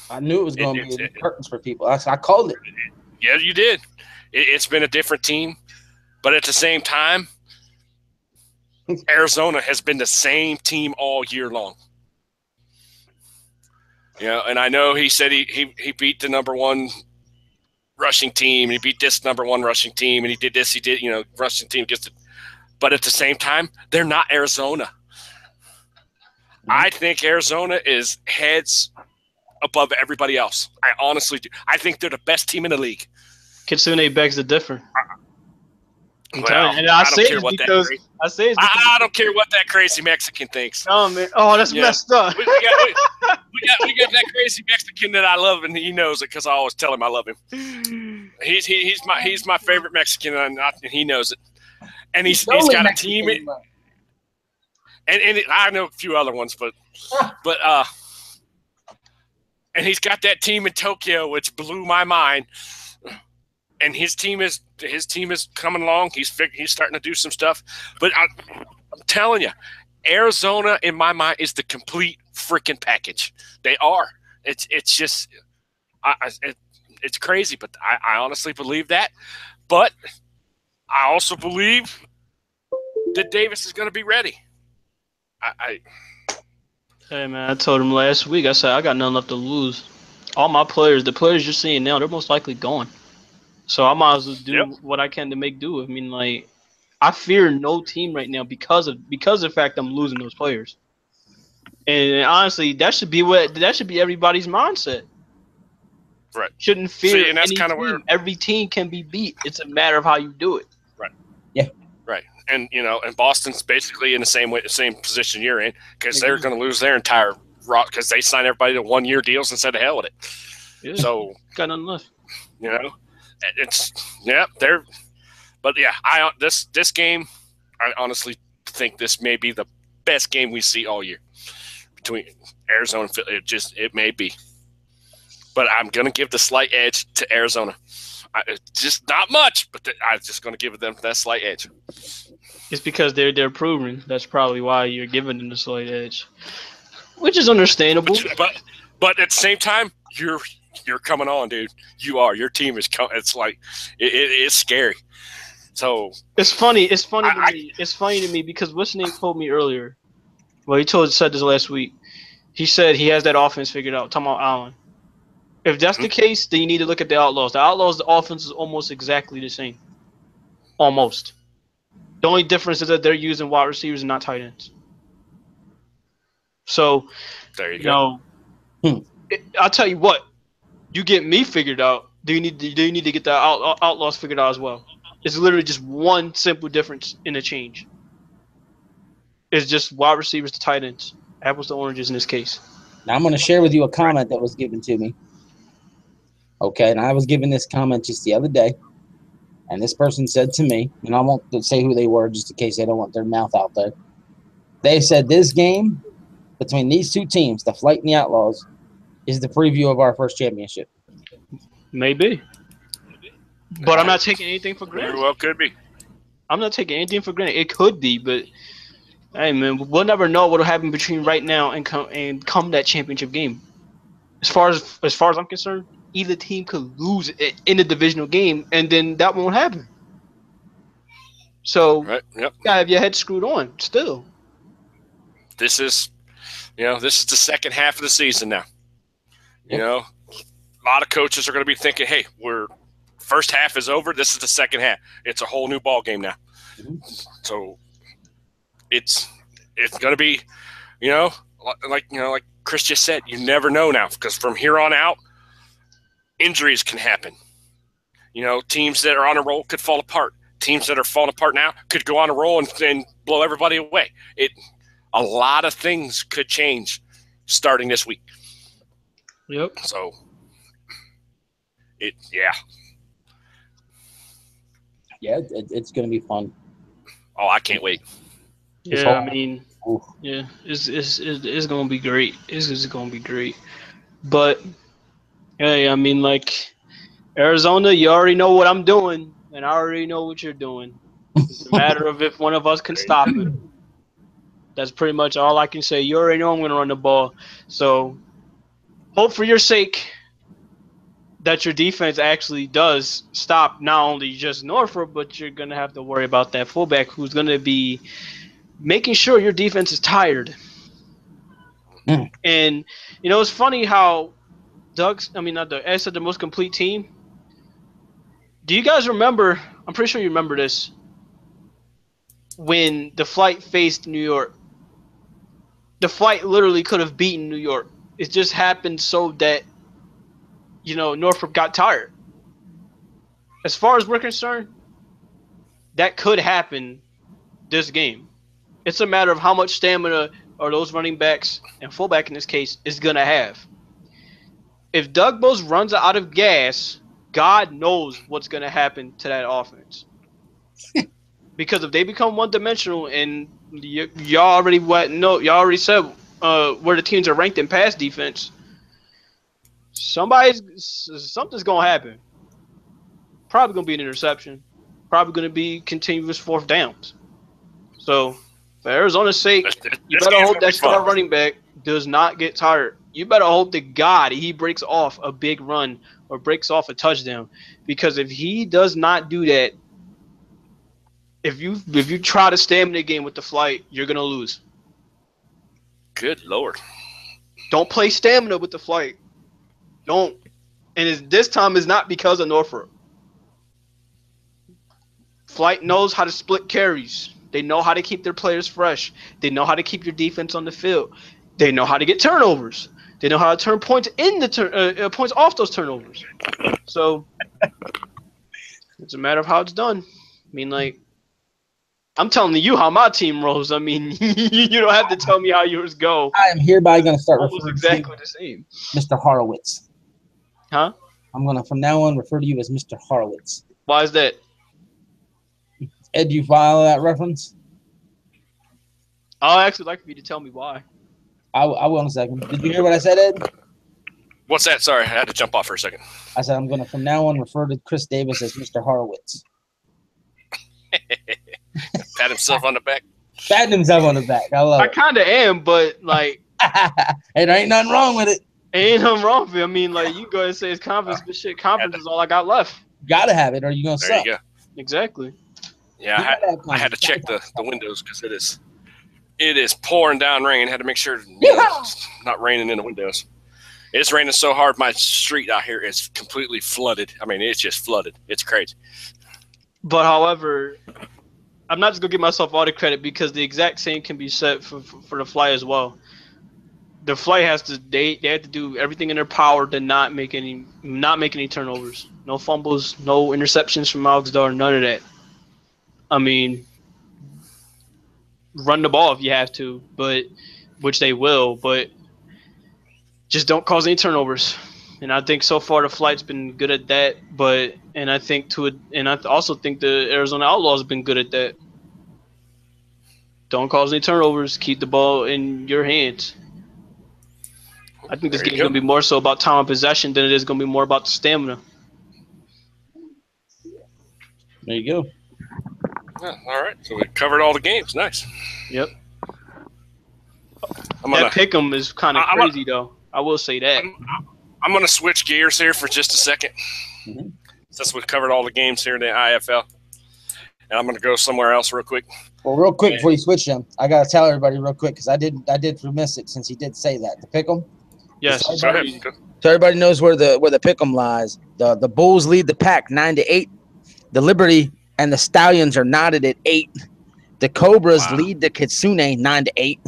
S1: I knew it was going to be curtains for people. I called it.
S2: Yeah, you did. It's been a different team, but at the same time, Arizona has been the same team all year long. And I know he said he beat the number 1 rushing team, and he beat this number 1 rushing team, and he did this, rushing team gets it. But at the same time, they're not Arizona. I think Arizona is heads above everybody else. I honestly do. I think they're the best team in the league.
S3: Kitsune begs to differ.
S2: I don't care what that crazy Mexican thinks.
S3: Oh man, that's messed up.
S2: we got that crazy Mexican that I love, and he knows it because I always tell him I love him. He's my favorite Mexican, and he knows it. And he's got a team. And I know a few other ones, but and he's got that team in Tokyo, which blew my mind. And his team is coming along. He's starting to do some stuff. But I'm telling you, Arizona, in my mind, is the complete freaking package. They are. It's just it's crazy, but I honestly believe that. But I also believe that Davis is going to be ready.
S3: Hey, man, I told him last week, I said, I got nothing left to lose. All my players, the players you're seeing now, they're most likely gone. So I might as well do what I can to make do. I mean, like, I fear no team right now because of the fact I'm losing those players. And honestly, that should be everybody's mindset.
S2: Right.
S3: Shouldn't fear
S2: See, and that's
S3: any
S2: kind of
S3: team.
S2: where.
S3: Every team can be beat. It's a matter of how you do it.
S2: Right.
S1: Yeah.
S2: Right. And and Boston's basically in the same position you're in because they're going to lose their entire rock because they sign everybody to 1-year deals and said the hell with it.
S3: Yeah.
S2: So
S3: Got nothing left.
S2: They're. But yeah, this game, I honestly think this may be the best game we see all year between Arizona and Philly. It may be, but I'm going to give the slight edge to Arizona. Just not much, but I'm just going to give them that slight edge.
S3: It's because they're proven. That's probably why you're giving them the slight edge, which is understandable.
S2: But at the same time, you're coming on, dude. You are. Your team is coming. It's like it's scary. So
S3: it's funny. It's funny to me. It's funny to me because what's name told me earlier. Well, he said this last week. He said he has that offense figured out. Talking about Allen. If that's the case, then you need to look at the Outlaws. The Outlaws, the offense is almost exactly the same. Almost. The only difference is that they're using wide receivers and not tight ends. So,
S2: there you go.
S3: I'll tell you what. You get me figured out. Do you need to get the Outlaws figured out as well? It's literally just one simple difference in the change. It's just wide receivers to tight ends. Apples to oranges in this case.
S1: Now I'm going to share with you a comment that was given to me. Okay, and I was given this comment just the other day, and this person said to me, and I won't say who they were just in case they don't want their mouth out there. They said this game between these two teams, the Flight and the Outlaws, is the preview of our first championship.
S3: Maybe. But I'm not taking anything for granted.
S2: Very well could be.
S3: I'm not taking anything for granted. It could be, but hey, man, we'll never know what'll happen between right now and come that championship game. As far as I'm concerned, either team could lose it in the divisional game, and then that won't happen. So, you gotta have your head screwed on still.
S2: This is the second half of the season now. A lot of coaches are going to be thinking, "Hey, first half is over. This is the second half. It's a whole new ball game now." So it's going to be, like Chris just said, you never know now because from here on out, injuries can happen. Teams that are on a roll could fall apart. Teams that are falling apart now could go on a roll and blow everybody away. A lot of things could change starting this week.
S3: Yep.
S2: So
S1: it's going to be fun.
S2: Oh, I can't wait.
S3: Yeah, I mean, yeah, it's going to be great. It's going to be great. But hey, I mean, like Arizona, you already know what I'm doing, and I already know what you're doing. It's a matter of if one of us can stop it. That's pretty much all I can say. You already know I'm going to run the ball. So hope for your sake that your defense actually does stop not only just Norfolk, but you're going to have to worry about that fullback who's going to be making sure your defense is tired. And, it's funny how Ed said the most complete team. Do you guys remember, I'm pretty sure you remember this, when the Flight faced New York? The Flight literally could have beaten New York. It just happened so that, Norfolk got tired. As far as we're concerned, that could happen this game. It's a matter of how much stamina are those running backs and fullback in this case is going to have. If Doug Bowles runs out of gas, God knows what's going to happen to that offense. Because if they become one-dimensional, and y'all already said where the teams are ranked in pass defense, something's going to happen. Probably going to be an interception. Probably going to be continuous fourth downs. So, for Arizona's sake, you better hope that star running back does not get tired. You better hope to God he breaks off a big run or breaks off a touchdown. Because if he does not do that, if you try to stamina the game with the Flight, you're going to lose.
S2: Good Lord.
S3: Don't play stamina with the Flight. Don't. And this time is not because of Norfolk. Flight knows how to split carries. They know how to keep their players fresh. They know how to keep your defense on the field. They know how to get turnovers. They know how to turn points points off those turnovers. So it's a matter of how it's done. I mean, like, I'm telling you how my team rolls. I mean, you don't have to tell me how yours go.
S1: I am hereby going to start
S3: Almost
S1: referring
S3: exactly
S1: to
S3: the same.
S1: Mr. Horowitz.
S3: Huh?
S1: I'm going to, from now on, refer to you as Mr. Horowitz.
S3: Why is that?
S1: Ed, do you follow that reference?
S3: I'll actually like for you to tell me why.
S1: I will in a second. Did you hear what I said, Ed?
S2: What's that? Sorry, I had to jump off for a second.
S1: I said I'm going to, from now on, refer to Chris Davis as Mr. Horowitz.
S2: Pat himself on the back.
S1: Patting himself on the back. I love
S3: I
S1: it.
S3: kind of am, but like,
S1: Hey, there ain't nothing wrong with it.
S3: ain't nothing wrong with it. I mean, like, you go ahead and say it's confidence, but shit, confidence is all I got left.
S1: You got to have it, or you're going to
S2: There
S1: suck.
S2: you go.
S3: Exactly.
S2: Yeah, I had to check the windows because it is pouring down rain. Had to make sure it's not raining in the windows. It's raining so hard, my street out here is completely flooded. I mean, it's just flooded. It's crazy.
S3: But however, I'm not just gonna give myself all the credit because the exact same can be said for the Fly as well. The Fly has to they have to do everything in their power to not make any turnovers, no fumbles, no interceptions from Alex Dar, none of that. I mean, run the ball if you have to, but which they will, but just don't cause any turnovers. And I think so far the Flight's been good at that, and I also think the Arizona Outlaws have been good at that. Don't cause any turnovers. Keep the ball in your hands. I think this game's going to be more so about time of possession than it is going to be more about the stamina.
S1: There you go.
S2: Yeah, all right. So we covered all the games. Nice.
S3: Yep. That pick'em is kind of crazy, though. I will say that.
S2: I'm going to switch gears here for just a second.
S1: Mm-hmm.
S2: Since we've covered all the games here in the IFL. And I'm going to go somewhere else real quick.
S1: Well, real quick before you switch them, I got to tell everybody real quick because I did miss it since he did say that. The pick'em?
S3: Yes.
S2: Go ahead.
S1: So everybody knows where the pick'em lies. The Bulls lead the pack 9-8. The Liberty and the Stallions are knotted at 8. The Cobras lead the Kitsune 9-8.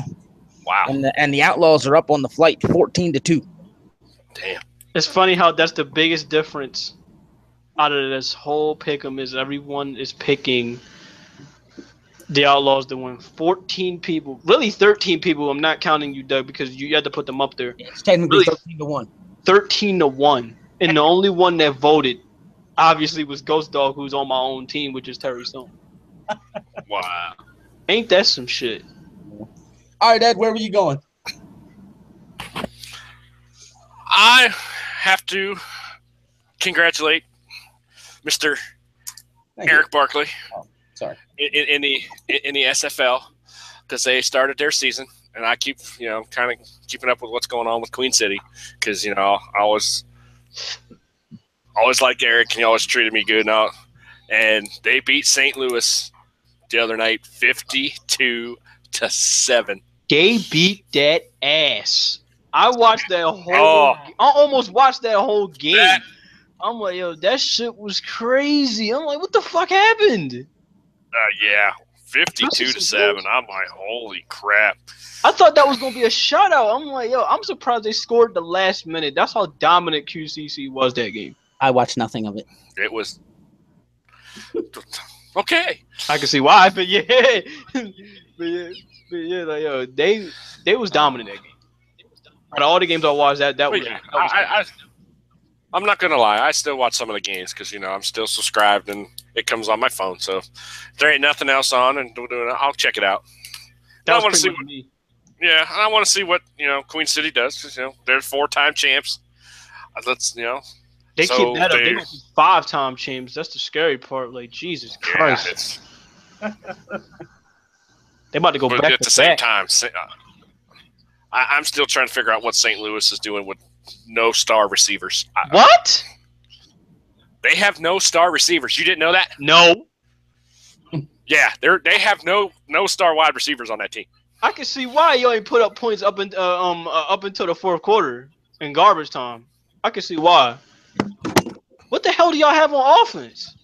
S2: Wow.
S1: And the Outlaws are up on the Flight 14-2.
S2: Damn.
S3: It's funny how that's the biggest difference out of this whole pick'em is everyone is picking the Outlaws to win. 14 people, really 13 people. I'm not counting you, Doug, because you had to put them up there.
S1: It's technically really 13-1.
S3: 13-1, and the only one that voted obviously was Ghost Dog, who's on my own team, which is Terry Stone.
S2: Wow.
S3: Ain't that some shit?
S1: All right, Ed, where were you going?
S2: I have to congratulate Mr. Eric Barkley in the SFL because they started their season, and I keep kind of keeping up with what's going on with Queen City because I always liked Eric and he always treated me good and they beat St. Louis the other night 52-7.
S3: They beat that ass. I watched that whole. I almost watched that whole game. I'm like, yo, that shit was crazy. I'm like, what the fuck happened?
S2: Yeah, 52-7. I'm like, holy crap.
S3: I thought that was gonna be a shutout. I'm like, yo, I'm surprised they scored the last minute. That's how dominant QCC was that game.
S1: I watched nothing of it.
S2: It was okay.
S3: I can see why, but yeah, like, yo, they was dominant that game. Out of all the games I watched, that was.
S2: Yeah, I'm not gonna lie. I still watch some of the games because I'm still subscribed and it comes on my phone. So if there ain't nothing else on and I'll check it out. I want to see what. Yeah, and I want to see what Queen City does because they're 4-time champs. Let's
S3: They keep that up. They might be 5-time champs. That's the scary part. Like Jesus Christ. They about to go back
S2: at the same time. I'm still trying to figure out what St. Louis is doing with no star receivers.
S3: What?
S2: They have no star receivers. You didn't know that?
S3: No.
S2: Yeah, they have no star wide receivers on that team.
S3: I can see why you ain't put up points up until the fourth quarter in garbage time. I can see why. What the hell do y'all have on offense?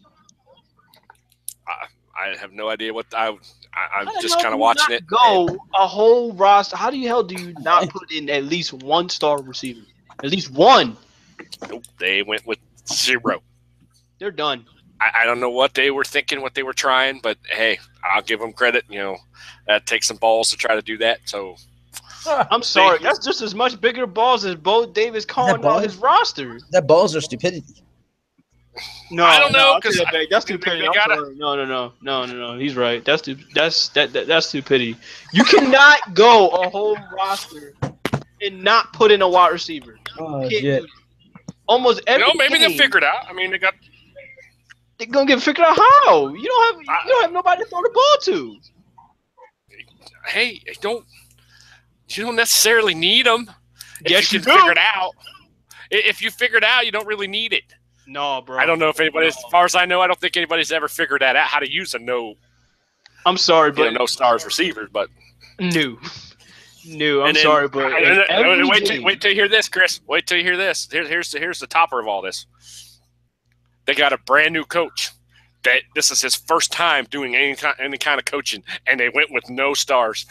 S2: I have no idea what I I'm just kind of watching it.
S3: Go a whole roster. How the hell do you not put in at least one star receiver? At least one.
S2: Nope, they went with 0.
S3: They're done.
S2: I don't know what they were thinking, what they were trying, but hey, I'll give them credit. You know, that takes some balls to try to do that. So
S3: I'm sorry, that's just as much bigger balls as Bo Davis calling out his roster.
S1: That balls are stupidity.
S3: No,
S2: I don't know
S3: because that's stupidity. No. He's right. That's stupidity. You cannot go a whole roster and not put in a wide receiver.
S1: Oh shit!
S3: Almost every.
S2: Maybe
S3: game,
S2: they'll figure it out. I mean,
S3: they're gonna get figured out how. You don't have nobody to throw the ball to.
S2: Hey, you don't necessarily need them.
S3: Yes,
S2: you can figure it out. If you figure it out, you don't really need it.
S3: No, bro.
S2: I don't know if anybody, as far as I know, I don't think anybody's ever figured that out, how to use a
S3: I'm sorry, but
S2: no stars receivers, but
S3: no. I'm sorry, but
S2: wait till you hear this, Chris. Wait till you hear this. Here's the topper of all this. They got a brand new coach. That this is his first time doing any kind of coaching, and they went with no stars.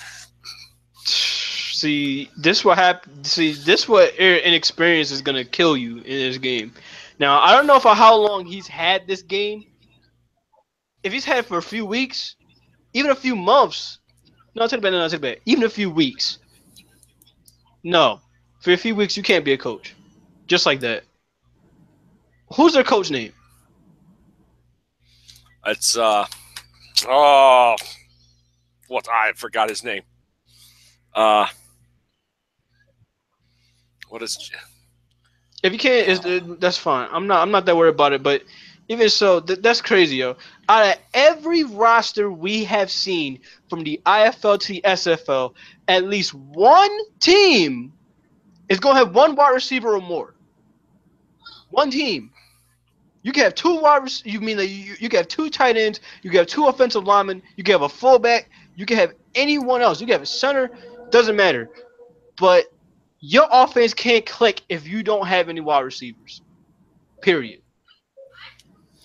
S3: See, this what happened. See, this what inexperience is gonna kill you in this game. Now, I don't know for how long he's had this game. If he's had it for a few weeks, even a few months. No, take it back. Even a few weeks. No, for a few weeks you can't be a coach, just like that. Who's their coach name?
S2: It's I forgot his name. What is?
S3: If you can't, that's fine. I'm not that worried about it. But even so, that's crazy, yo. Out of every roster we have seen from the IFL to the SFL, at least one team is gonna have one wide receiver or more. One team. You can have two wide receivers. You mean that you can have two tight ends. You can have two offensive linemen. You can have a fullback. You can have anyone else. You can have a center. Doesn't matter. But your offense can't click if you don't have any wide receivers. Period.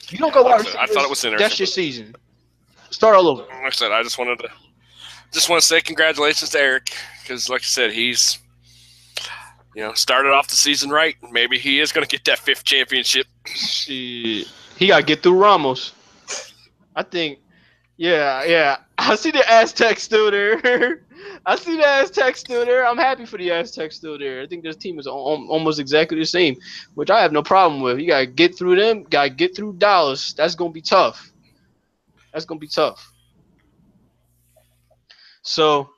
S3: You don't go wide receivers.
S2: I thought it was interesting.
S3: That's your season. Start all over.
S2: Like I said, I just want to say congratulations to Eric, because like I said, he's started off the season right. Maybe he is going to get that 5th championship.
S3: Shit. He got to get through Ramos. I think. Yeah. I see the Aztecs still there. I'm happy for the Aztecs still there. I think this team is almost exactly the same, which I have no problem with. You got to get through them. Got to get through Dallas. That's going to be tough. So,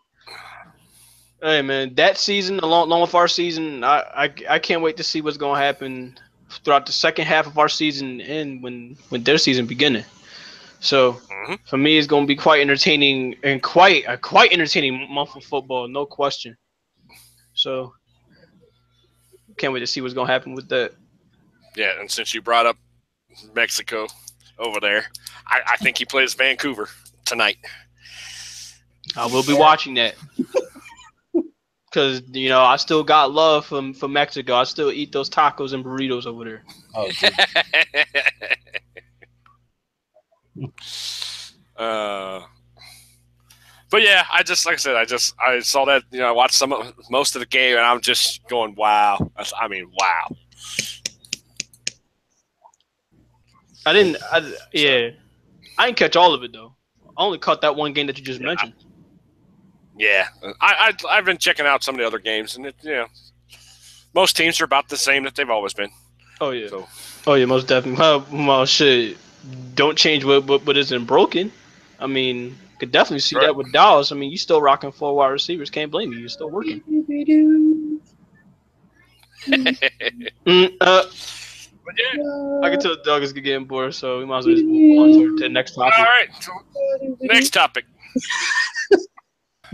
S3: hey, man, that season, along with our season, I can't wait to see what's going to happen throughout the second half of our season and when their season beginning. So, for me, it's going to be quite entertaining and quite entertaining month of football, no question. So, can't wait to see what's going to happen with that.
S2: Yeah, and since you brought up Mexico over there, I think he plays Vancouver tonight.
S3: I will be watching that. Because, I still got love for Mexico. I still eat those tacos and burritos over there.
S1: Oh,
S2: but yeah, I saw that, I watched most of the game, and I'm just going, wow. Wow.
S3: I didn't catch all of it though. I only caught that one game that you just mentioned.
S2: Yeah, I've been checking out some of the other games, and most teams are about the same that they've always been.
S3: Oh yeah, most definitely. Well, shit, don't change what isn't broken. I mean, could definitely see that with Dallas. I mean, you still rocking 4 wide receivers. Can't blame you. You're still working. I can tell the dog is getting bored, so we might as well just move on to the next topic.
S2: All right, next topic.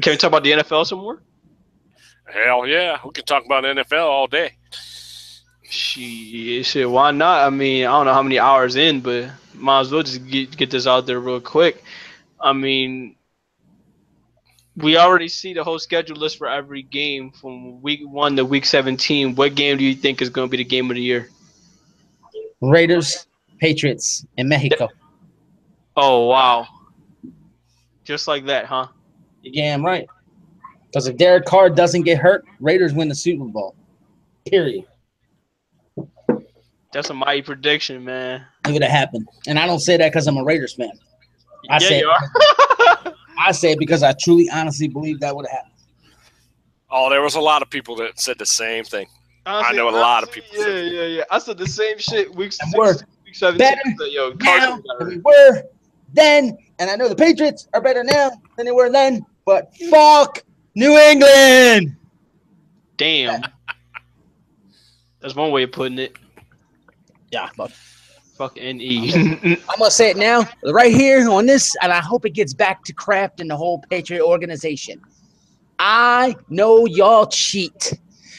S3: Can we talk about the NFL some more?
S2: Hell yeah, we can talk about NFL all day.
S3: Shit, why not? I mean, I don't know how many hours in, but might as well just get this out there real quick. I mean, we already see the whole schedule list for every game from week 1 to week 17. What game do you think is going to be the game of the year?
S1: Raiders, Patriots, and Mexico.
S3: Oh, wow. Just like that, huh?
S1: You're damn right. Because if Derek Carr doesn't get hurt, Raiders win the Super Bowl. Period.
S3: That's a mighty prediction, man.
S1: It would have happened. And I don't say that because I'm a Raiders fan. I
S3: Yeah,
S1: say
S3: you are.
S1: I say it because I truly, honestly believe that would have happened.
S2: Oh, there was a lot of people that said the same thing.
S3: Honestly,
S2: I know a lot of people.
S3: Yeah. I said the same shit week
S1: And
S3: 6,
S1: we're
S3: week 17.
S1: better
S3: Yo,
S1: now
S3: Carson got
S1: than we
S3: hurt.
S1: were then. And I know the Patriots are better now than they were then. But fuck New England.
S3: Damn. That's one way of putting it.
S1: Yeah, fuck.
S3: Fuck NE.
S1: I'm going to say it now, right here on this, and I hope it gets back to Kraft and the whole Patriot organization. I know y'all cheat.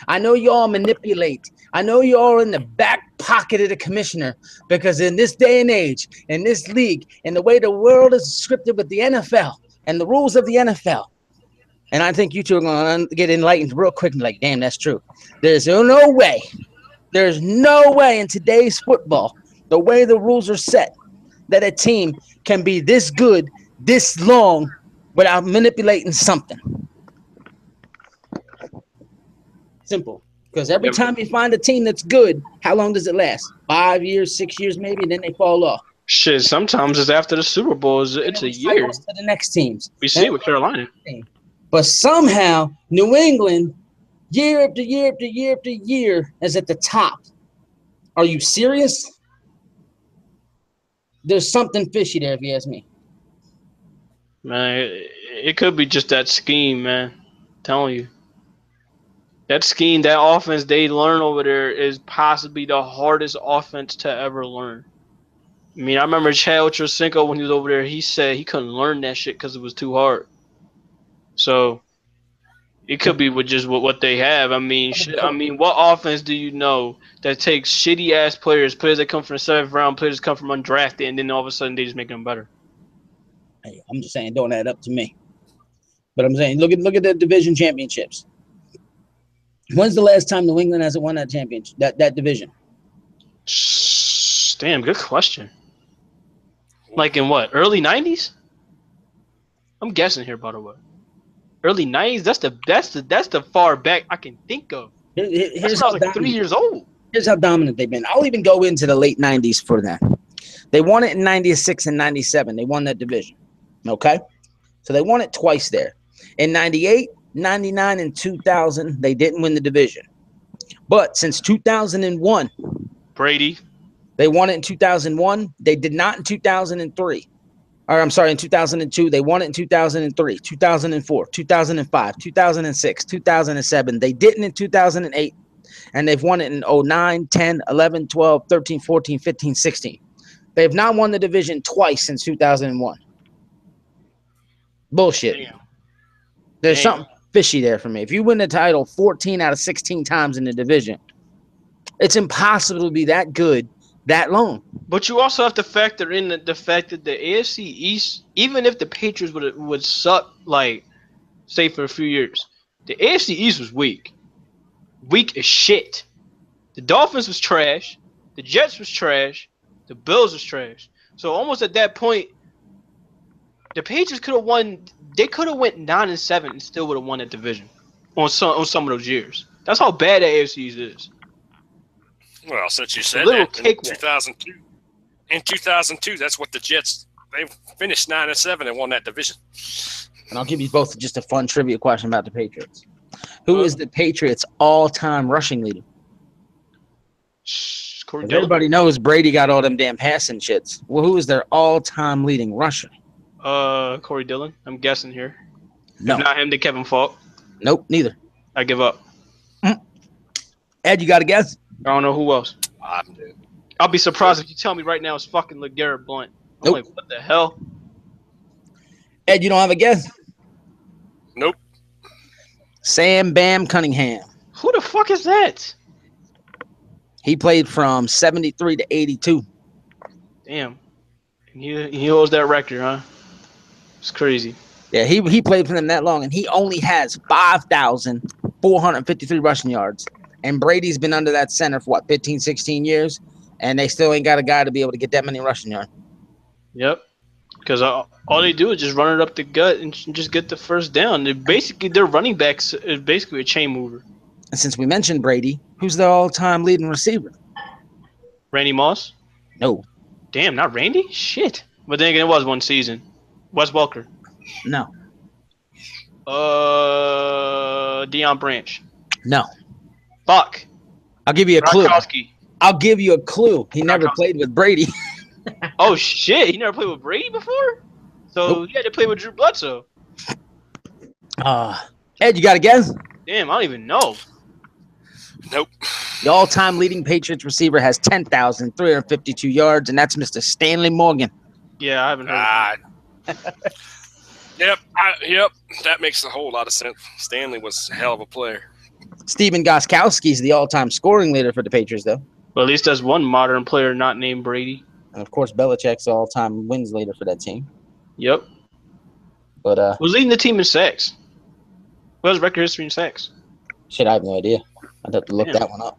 S1: I know y'all manipulate. I know y'all in the back pocket of the commissioner, because in this day and age, in this league, in the way the world is scripted with the NFL and the rules of the NFL, and I think you two are going to get enlightened real quick and like, damn, that's true. There's no way in today's football, the way the rules are set, that a team can be this good, this long, without manipulating something. Simple. Because every time you find a team that's good, how long does it last? 5 years, 6 years maybe, and then they fall off.
S3: Shit, sometimes it's after the Super Bowl. It's a year.
S1: To the next teams.
S3: We see it with Carolina.
S1: But somehow, New England, year after year after year after year, is at the top. Are you serious? There's something fishy there, if you ask me.
S3: Man, it could be just that scheme, man. I'm telling you. That scheme, that offense they learn over there is possibly the hardest offense to ever learn. I mean, I remember Chad Ochocinco when he was over there, he said he couldn't learn that shit because it was too hard. So it could be with just what they have. I mean, what offense do you know that takes shitty ass players that come from the 7th round, players that come from undrafted, and then all of a sudden they just make them better?
S1: Hey, I'm just saying, don't add up to me. But I'm saying, look at the division championships. When's the last time New England hasn't won that championship, that division?
S3: Damn, good question. Like in what, early 90s? I'm guessing here, by the way. Early 90s? That's the far back I can think of.
S1: Here's how
S3: like 3 years old.
S1: Here's how dominant they've been. I'll even go into the late 90s for that. They won it in 96 and 97. They won that division. Okay? So they won it twice there. In 98, 99, and 2000, they didn't win the division. But since 2001,
S3: Brady,
S1: they won it in 2001. They did not in 2003. Or I'm sorry, in 2002. They won it in 2003, 2004, 2005, 2006, 2007. They didn't in 2008. And they've won it in 09, 10, 11, 12, 13, 14, 15, 16. They have not won the division twice since 2001. Bullshit.
S3: Damn.
S1: There's something fishy there for me. If you win the title 14 out of 16 times in the division, it's impossible to be that good that long.
S3: But you also have to factor in the fact that the AFC East, even if the Patriots would suck, like, say, for a few years, the AFC East was weak. Weak as shit. The Dolphins was trash. The Jets was trash. The Bills was trash. So almost at that point, the Patriots could have won. They could have went 9-7 and still would have won that division on some of those years. That's how bad the AFC East is.
S2: Well, since you said
S3: that,
S2: in 2002, that's what the Jets, they finished 9-7 and won that division.
S1: And I'll give you both just a fun trivia question about the Patriots. Who is the Patriots' all-time rushing leader? Everybody knows Brady got all them damn passing shits. Well, who is their all-time leading rusher?
S3: Corey Dillon. I'm guessing here.
S1: No.
S3: If not him, then Kevin Falk.
S1: Nope, neither.
S3: I give up.
S1: Ed, you got a guess?
S3: I don't know who else. I'll be surprised if you tell me right now it's fucking LeGarrette Blount. I'm like, what the hell?
S1: Ed, you don't have a guess?
S2: Nope.
S1: Sam Bam Cunningham.
S3: Who the fuck is that?
S1: He played from 73 to 82.
S3: Damn. And he holds that record, huh? It's crazy.
S1: Yeah, he played for them that long, and he only has 5,453 rushing yards. And Brady's been under that center for, 15, 16 years? And they still ain't got a guy to be able to get that many rushing yards.
S3: Yep. Because all they do is just run it up the gut and just get the first down. Their running backs is basically a chain mover.
S1: And since we mentioned Brady, who's the all-time leading receiver?
S3: Randy Moss?
S1: No.
S3: Damn, not Randy? Shit. But then again, it was one season. Wes Welker.
S1: No.
S3: Deion Branch.
S1: No.
S3: Fuck.
S1: I'll give you a clue.
S3: Gronkowski.
S1: I'll give you a clue. He never played with Brady.
S3: Oh, shit. He never played with Brady before? So
S1: Nope.
S3: he had to play with Drew Bledsoe.
S1: Ed, you got a guess?
S3: Damn, I don't even know.
S2: Nope.
S1: The all-time leading Patriots receiver has 10,352 yards, and that's Mr. Stanley Morgan.
S3: Yeah, I haven't heard of him.
S2: Yep. That makes a whole lot of sense. Stanley was a hell of a player.
S1: Steven Gostkowski is the all-time scoring leader for the Patriots, though.
S3: Well, at least there's one modern player not named Brady.
S1: And, of course, Belichick's the all-time wins leader for that team.
S3: Yep.
S1: But
S3: who's leading the team in sacks? What's record history in sacks?
S1: shit, I have no idea. I'd have to look that one up.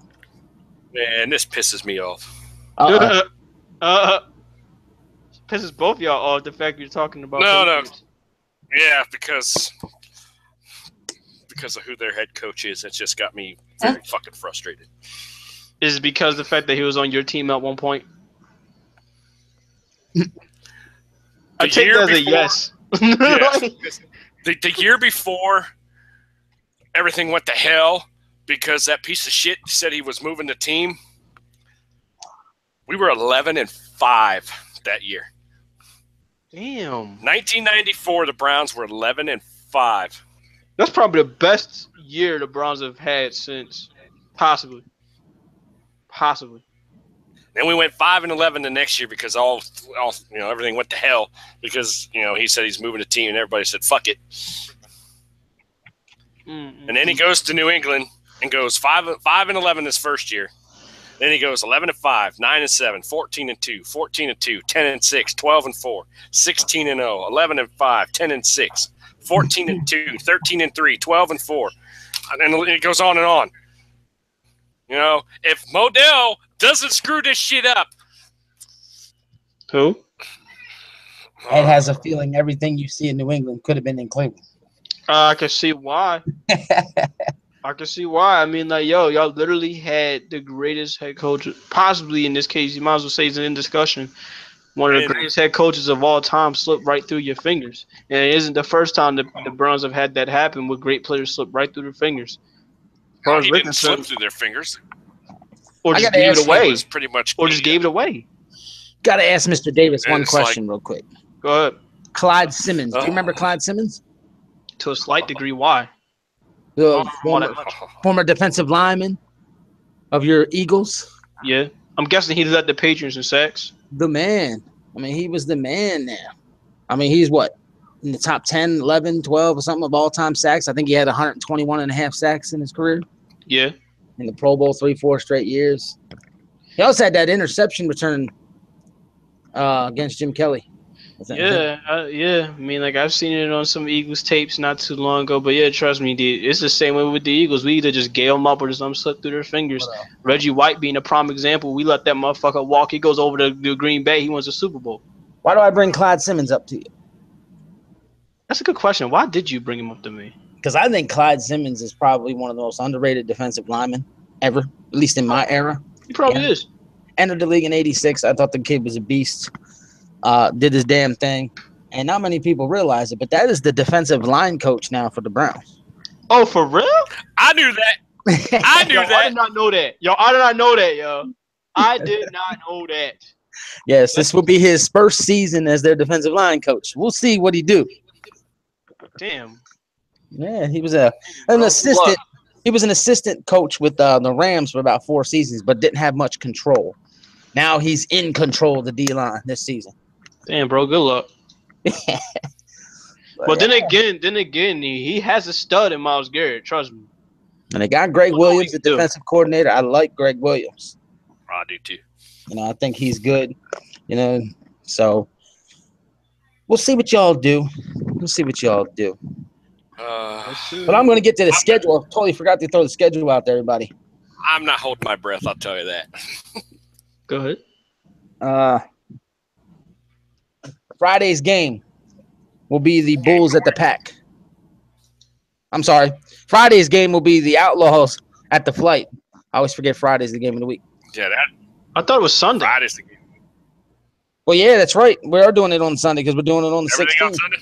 S2: Man, this pisses me off.
S3: Pisses both y'all off, the fact you're talking about.
S2: No. Yeah, because of who their head coach is. It's just got me very fucking frustrated.
S3: Is it because the fact that he was on your team at one point? I take that as a yes.
S2: Yes. The year before, everything went to hell because that piece of shit said he was moving the team. We were 11-5 that year.
S3: Damn.
S2: 1994, the Browns were 11-5.
S3: That's probably the best year the Browns have had since possibly.
S2: Then we went 5-11 the next year because all everything went to hell because he said he's moving the team and everybody said fuck it.
S3: Mm-hmm.
S2: And then he goes to New England and goes 5-11 this first year. Then he goes 11-5, 9-7, 14-2, 14-2, 10-6, 12-4, 16-0, 11-5, 10-6, 14-2, 13-3, 12-4, and it goes on and on. If Modell doesn't screw this shit up,
S3: who?
S1: Ed has a feeling everything you see in New England could have been in Cleveland.
S3: I can see why. I mean, y'all literally had the greatest head coach, possibly in this case, you might as well say he's in discussion. One of the greatest head coaches of all time slip right through your fingers. And it isn't the first time the Browns have had that happen with great players slip right through their fingers.
S2: He didn't slip through their fingers.
S3: Or just gave it away.
S2: Pretty much
S3: or just gave it away.
S1: Got to ask Mr. Davis one question real quick.
S3: Go ahead.
S1: Clyde Simmons. Do you remember Clyde Simmons?
S3: To a slight degree, why?
S1: The former defensive lineman of your Eagles.
S3: Yeah. I'm guessing he led the Patriots in sacks.
S1: The man. I mean, he was the man there. I mean, he's what? In the top 10, 11, 12 or something of all-time sacks. I think he had 121 and a half sacks in his career.
S3: Yeah.
S1: In the Pro Bowl 3-4 straight years. He also had that interception return against Jim Kelly.
S3: Yeah. I mean, I've seen it on some Eagles tapes not too long ago. But, yeah, trust me, it's the same way with the Eagles. We either just gave them up or just let them slip through their fingers. Reggie White being a prime example. We let that motherfucker walk. He goes over to Green Bay. He wins the Super Bowl.
S1: Why do I bring Clyde Simmons up to you?
S3: That's a good question. Why did you bring him up to me?
S1: Because I think Clyde Simmons is probably one of the most underrated defensive linemen ever, at least in my era.
S3: He probably is.
S1: Entered the league in '86. I thought the kid was a beast. Did his damn thing. And not many people realize it, but that is the defensive line coach now for the Browns.
S3: Oh, for real?
S2: I knew that. I
S3: did not know that. I did not know that, yo. I did not know that.
S1: Yes, this will be his first season as their defensive line coach. We'll see what he do.
S3: Damn.
S1: Yeah, he was an assistant. He was an assistant coach with the Rams for about 4 seasons, but didn't have much control. Now he's in control of the D-line this season.
S3: Damn, bro, good luck. But then again, he has a stud in Myles Garrett. Trust me.
S1: And they got Greg Williams, the defensive coordinator. I like Greg Williams.
S2: I do too.
S1: I think he's good. So we'll see what y'all do. But I'm going to get to the schedule. I totally forgot to throw the schedule out there, everybody.
S2: I'm not holding my breath. I'll tell you that.
S3: Go ahead.
S1: Friday's game will be the Bulls at the Pack. I'm sorry. Friday's game will be the Outlaws at the Flight. I always forget Friday's the game of the week.
S2: Yeah,
S3: I thought it was Sunday.
S2: Friday's the game.
S1: Well, yeah, that's right. We are doing it on Sunday because we're doing it on the
S2: Everything on
S1: 16th.
S2: Sunday?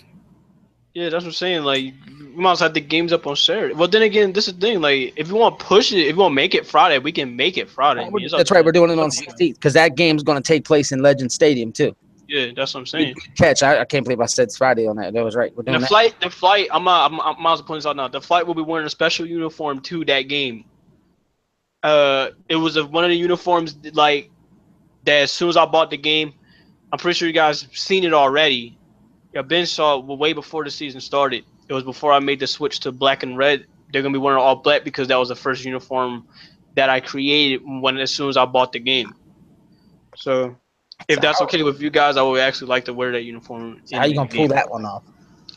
S3: Yeah, that's what I'm saying. Like, we might as well have the games up on Saturday. Well, then again, this is the thing. Like, if you want to push it, if you want to make it Friday, we can make it Friday. I mean,
S1: That's right. We're doing it on the 16th because that game's going to take place in Legend Stadium too.
S3: Yeah, that's what I'm saying.
S1: Catch! I can't believe I said Friday on that. That was right. We're doing
S3: The flight. I'm might as well point this out now. The flight will be wearing a special uniform to that game. It was one of the uniforms like that. As soon as I bought the game, I'm pretty sure you guys have seen it already. Yeah, Ben saw it way before the season started. It was before I made the switch to black and red. They're gonna be wearing all black because that was the first uniform that I created as soon as I bought the game. So, if that's okay with you guys, I would actually like to wear that uniform.
S1: How you gonna pull that one off?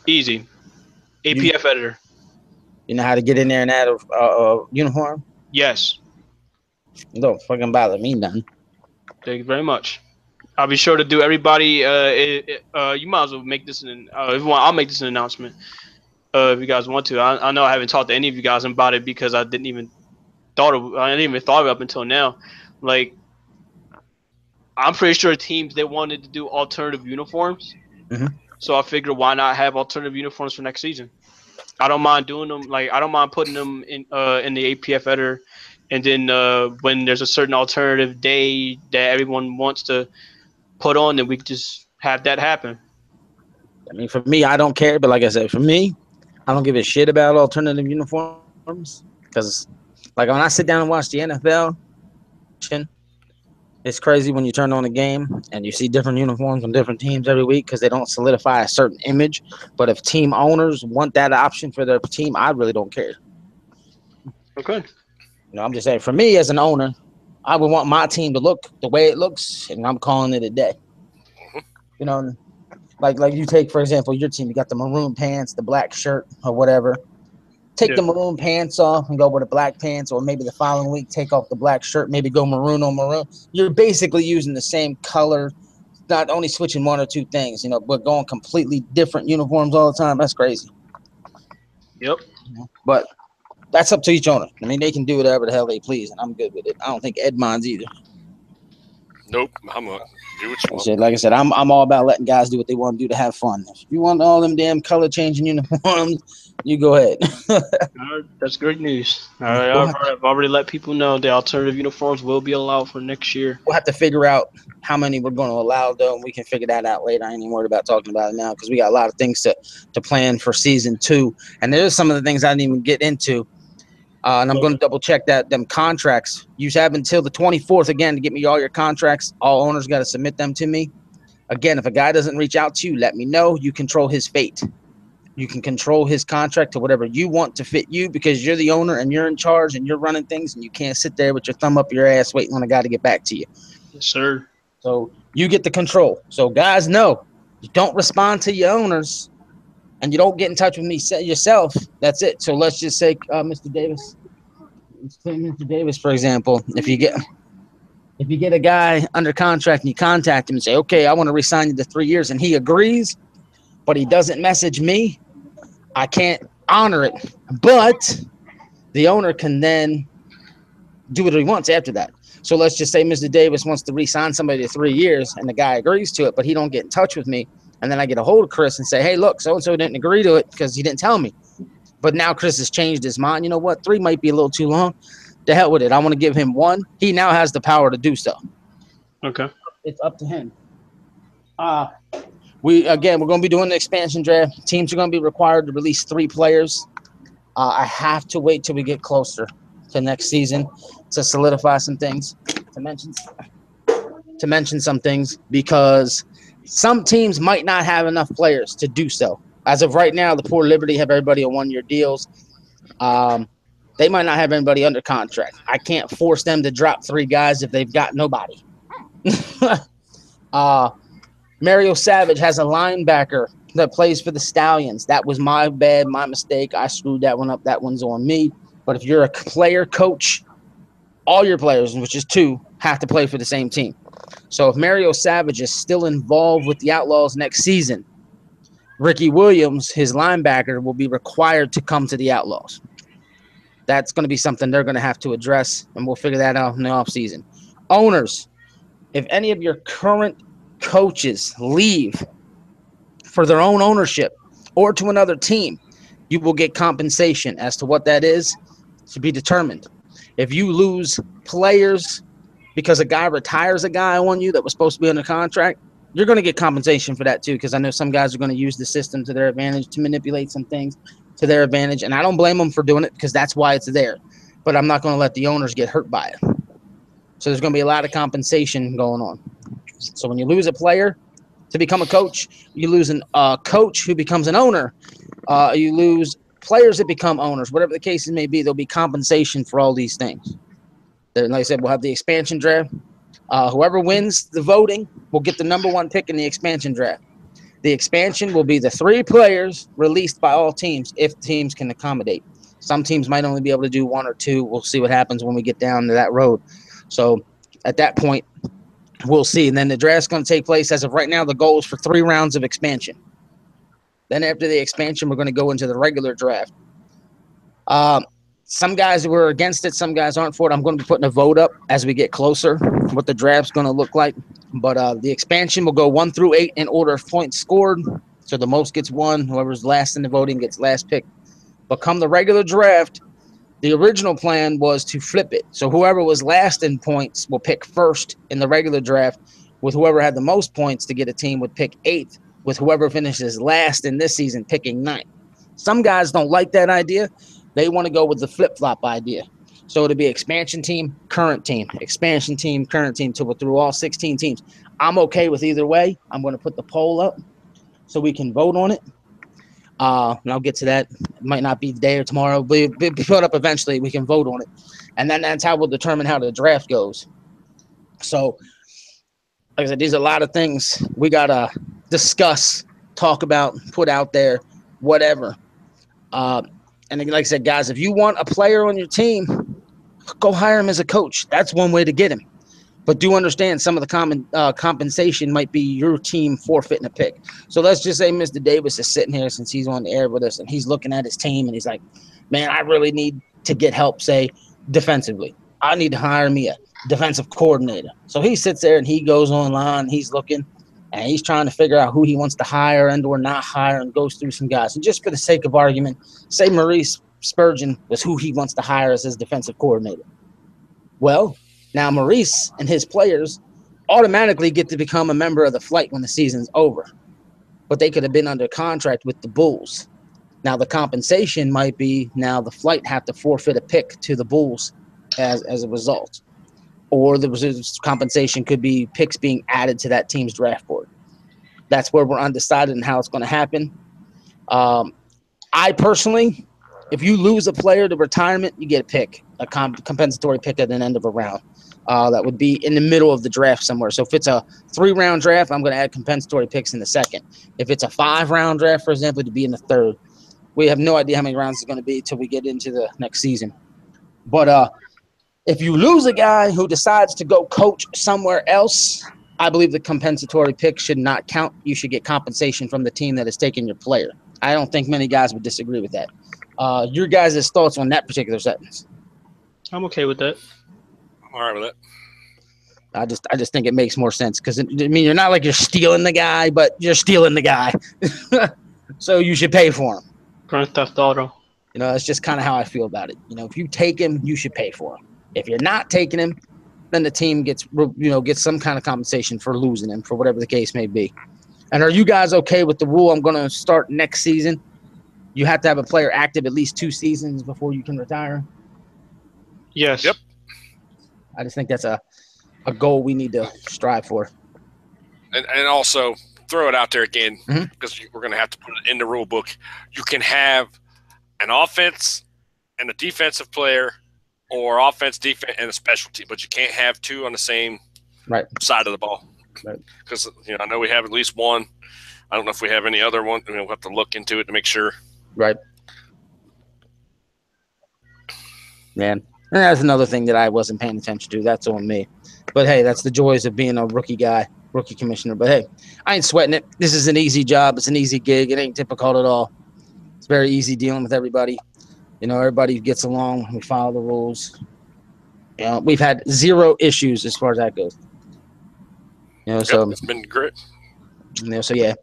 S3: Easy. APF editor.
S1: You know how to get in there and add a uniform?
S3: Yes.
S1: Don't fucking bother me none.
S3: Thank you very much. I'll be sure to do everybody. You might as well make this if you want, I'll make this an announcement. If you guys want to, I know I haven't talked to any of you guys about it because I didn't even thought of it up until now. Like, I'm pretty sure teams they wanted to do alternative uniforms, so I figured why not have alternative uniforms for next season. I don't mind doing them. Like, I don't mind putting them in the APF editor, and then when there's a certain alternative day that everyone wants to put on, then we could just have that happen.
S1: I mean, for me, I don't care. But like I said, for me, I don't give a shit about alternative uniforms because, like, when I sit down and watch the NFL, it's crazy when you turn on a game and you see different uniforms on different teams every week because they don't solidify a certain image. But if team owners want that option for their team, I really don't care.
S3: Okay.
S1: You know, I'm just saying, for me as an owner, I would want my team to look the way it looks, and I'm calling it a day. You know, like you take, for example, your team, you got the maroon pants, the black shirt, or whatever. Take the maroon pants off and go with the black pants, or maybe the following week take off the black shirt, maybe go maroon on maroon. You're basically using the same color, not only switching one or two things, you know, but going completely different uniforms all the time. That's crazy.
S3: Yep.
S1: But that's up to each owner. I mean, they can do whatever the hell they please, and I'm good with it. I don't think Ed minds either.
S2: Nope, I'm not. Do what you want.
S1: Like I said, I'm all about letting guys do what they want to do to have fun. If you want all them damn color changing uniforms, you go ahead.
S3: That's great news. I've already let people know the alternative uniforms will be allowed for next year.
S1: We'll have to figure out how many we're going to allow, though, and we can figure that out later. I ain't even worried about talking about it now because we got a lot of things to plan for season 2. And there's some of the things I didn't even get into. And I'm going to double check them contracts. You have until the 24th again to get me all your contracts. All owners got to submit them to me. Again, if a guy doesn't reach out to you, let me know. You control his fate. You can control his contract to whatever you want to fit you because you're the owner and you're in charge and you're running things and you can't sit there with your thumb up your ass waiting on a guy to get back to you.
S3: Yes, sir.
S1: So you get the control. So guys, know you don't respond to your owners and you don't get in touch with me yourself. That's it. So let's just say, Mr. Davis. Let's say Mr. Davis, for example, if you get a guy under contract and you contact him and say, okay, I want to resign you to 3 years, and he agrees, but he doesn't message me, I can't honor it. But the owner can then do what he wants after that. So let's just say Mr. Davis wants to re-sign somebody to 3 years and the guy agrees to it, but he don't get in touch with me. And then I get a hold of Chris and say, hey, look, so-and-so didn't agree to it because he didn't tell me. But now Chris has changed his mind. You know what? 3 might be a little too long. To hell with it. I want to give him 1. He now has the power to do so.
S3: Okay.
S1: It's up to him. We're going to be doing the expansion draft. Teams are going to be required to release 3 players. I have to wait till we get closer to next season to solidify some things, to mention some things, because some teams might not have enough players to do so. As of right now, the Port Liberty have everybody on 1-year deals. They might not have anybody under contract. I can't force them to drop 3 guys if they've got nobody. Mario Savage has a linebacker that plays for the Stallions. That was my bad, my mistake. I screwed that one up. That one's on me. But if you're a player coach, all your players, which is 2, have to play for the same team. So if Mario Savage is still involved with the Outlaws next season, Ricky Williams, his linebacker, will be required to come to the Outlaws. That's going to be something they're going to have to address, and we'll figure that out in the offseason. Owners, if any of your current coaches leave for their own ownership or to another team, you will get compensation. As to what that is to be determined. If you lose players because a guy retires a guy on you that was supposed to be under contract, you're going to get compensation for that too, because I know some guys are going to use the system to their advantage to manipulate some things to their advantage, and I don't blame them for doing it because that's why it's there. But I'm not going to let the owners get hurt by it. So there's going to be a lot of compensation going on. So when you lose a player to become a coach, you lose a coach who becomes an owner, you lose players that become owners, whatever the case may be, there'll be compensation for all these things. Like I said, we'll have the expansion draft. Whoever wins the voting will get the number 1 pick in the expansion draft. The expansion will be the 3 players released by all teams if teams can accommodate. Some teams might only be able to do 1 or 2. We'll see what happens when we get down to that road. So at that point, we'll see. And then the draft's going to take place. As of right now, the goal is for 3 rounds of expansion. Then after the expansion, we're going to go into the regular draft. Some guys were against it. Some guys aren't for it. I'm going to be putting a vote up as we get closer what the draft's going to look like. But the expansion will go 1 through 8 in order of points scored. So the most gets 1. Whoever's last in the voting gets last pick. But come the regular draft, the original plan was to flip it. So whoever was last in points will pick first in the regular draft, with whoever had the most points to get a team would pick 8th, with whoever finishes last in this season picking 9th. Some guys don't like that idea. They want to go with the flip-flop idea. So it'll be expansion team, current team, expansion team, current team, till we're through all 16 teams. I'm okay with either way. I'm going to put the poll up so we can vote on it. And I'll get to that. It might not be today or tomorrow, but it'll be put up eventually. We can vote on it. And then that's how we'll determine how the draft goes. So, like I said, there's a lot of things we got to discuss, talk about, put out there, whatever. And like I said, guys, if you want a player on your team, go hire him as a coach. That's one way to get him. But do understand some of the compensation might be your team forfeiting a pick. So let's just say Mr. Davis is sitting here since he's on the air with us, and he's looking at his team, and he's like, man, I really need to get help, say, defensively. I need to hire me a defensive coordinator. So he sits there, and he goes online, he's looking, and he's trying to figure out who he wants to hire and or not hire, and goes through some guys. And just for the sake of argument, say Maurice Spurgeon was who he wants to hire as his defensive coordinator. Well, now Maurice and his players automatically get to become a member of the flight when the season's over. But they could have been under contract with the Bulls. Now the compensation might be now the flight have to forfeit a pick to the Bulls as a result. Or the compensation could be picks being added to that team's draft board. That's where we're undecided on how it's going to happen. I personally, if you lose a player to retirement, you get a pick, a compensatory pick at the end of a round. That would be in the middle of the draft somewhere. So if it's a 3-round draft, I'm going to add compensatory picks in the second. If it's a 5-round draft, for example, to be in the third. We have no idea how many rounds it's going to be until we get into the next season. But if you lose a guy who decides to go coach somewhere else, I believe the compensatory pick should not count. You should get compensation from the team that has taken your player. I don't think many guys would disagree with that. Your guys' thoughts on that particular sentence?
S3: I'm okay with that.
S2: I'm all right with it.
S1: I just think it makes more sense because, I mean, you're not like you're stealing the guy, but you're stealing the guy. So you should pay for him.
S3: Grand Theft Auto.
S1: You know, that's just kind of how I feel about it. You know, if you take him, you should pay for him. If you're not taking him, then the team gets some kind of compensation for losing him, for whatever the case may be. And are you guys okay with the rule I'm going to start next season? You have to have a player active at least 2 seasons before you can retire.
S3: Yes.
S2: Yep.
S1: I just think that's a goal we need to strive for.
S2: And also throw it out there again, because we're going to have to put it in the rule book. You can have an offense and a defensive player, or offense, defense, and a special team, but you can't have 2 on the same side of the ball.
S1: Right.
S2: Because I know we have at least one. I don't know if we have any other one. We'll have to look into it to make sure.
S1: Right. Man, and that's another thing that I wasn't paying attention to. That's on me. But hey, that's the joys of being a rookie commissioner. But hey, I ain't sweating it. This is an easy job. It's an easy gig. It ain't difficult at all. It's very easy dealing with everybody. Everybody gets along. We follow the rules. We've had zero issues as far as that goes. So
S2: it's been great.
S1: So yeah,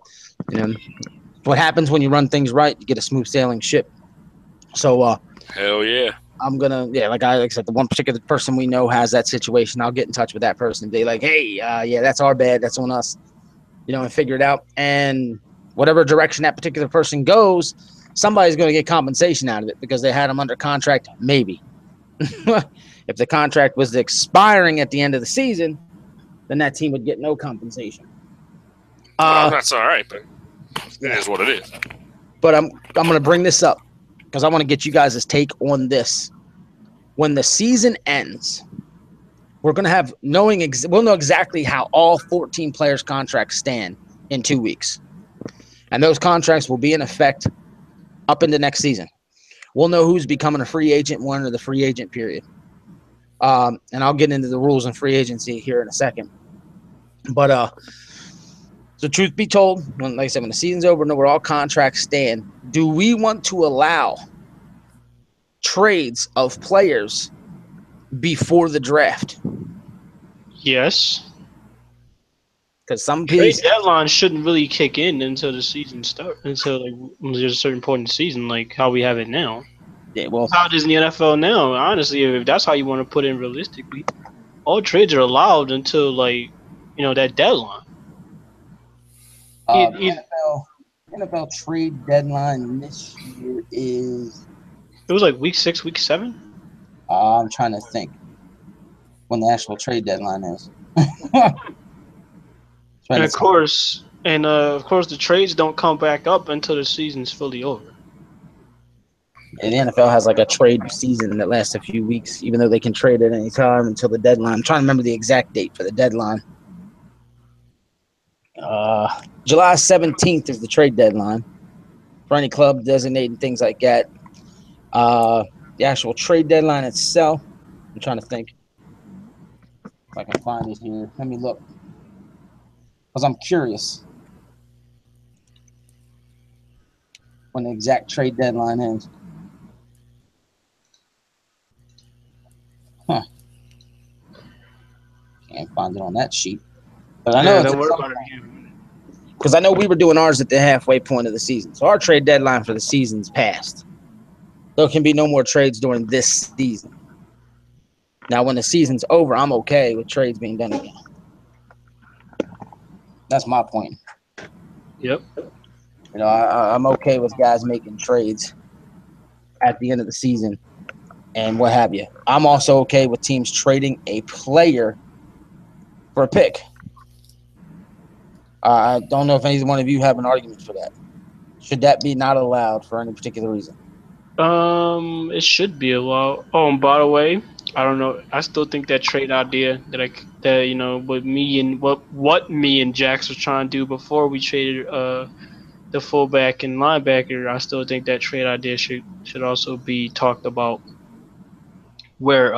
S1: what happens when you run things right? You get a smooth sailing ship. So
S2: hell yeah.
S1: I'm gonna like I said, the one particular person we know has that situation. I'll get in touch with that person and be like, hey, that's our bad. That's on us. And figure it out. And whatever direction that particular person goes, somebody's going to get compensation out of it because they had them under contract. Maybe if the contract was expiring at the end of the season, then that team would get no compensation.
S2: That's all right, but it is what it is.
S1: But I'm going to bring this up because I want to get you guys' take on this. When the season ends, we're going to have we'll know exactly how all 14 players' contracts stand in 2 weeks. And those contracts will be in effect up into next season. We'll know who's becoming a free agent under the free agent period. And I'll get into the rules and free agency here in a second. But so truth be told, like I said, when the season's over, know where all contracts stand. Do we want to allow trades of players before the draft?
S3: Yes.
S1: Because some
S3: trade deadline shouldn't really kick in until the season starts. Until there's a certain point in the season, like how we have it now.
S1: Yeah, well,
S3: how it is in the NFL now. Honestly, if that's how you want to put in realistically, all trades are allowed until that deadline.
S1: NFL trade deadline this year is.
S3: It was like week 6, week 7.
S1: I'm trying to think when the actual trade deadline is.
S3: And of course, the trades don't come back up until the season's fully over.
S1: And the NFL has like a trade season that lasts a few weeks, even though they can trade at any time until the deadline. I'm trying to remember the exact date for the deadline. July 17th is the trade deadline for any club designating things like that. The actual trade deadline itself, I'm trying to think if I can find it here. Let me look. Because I'm curious when the exact trade deadline is. Huh. Can't find it on that sheet. But I know because I know we were doing ours at the halfway point of the season. So our trade deadline for the season's passed. There can be no more trades during this season. Now, when the season's over, I'm okay with trades being done again. That's my point.
S3: Yep.
S1: I'm okay with guys making trades at the end of the season and what have you. I'm also okay with teams trading a player for a pick. I don't know if any one of you have an argument for that. Should that be not allowed for any particular reason?
S3: It should be allowed. Oh, and by the way, I don't know. I still think that trade idea what me and Jax was trying to do before we traded the fullback and linebacker. I still think that trade idea should also be talked about. Where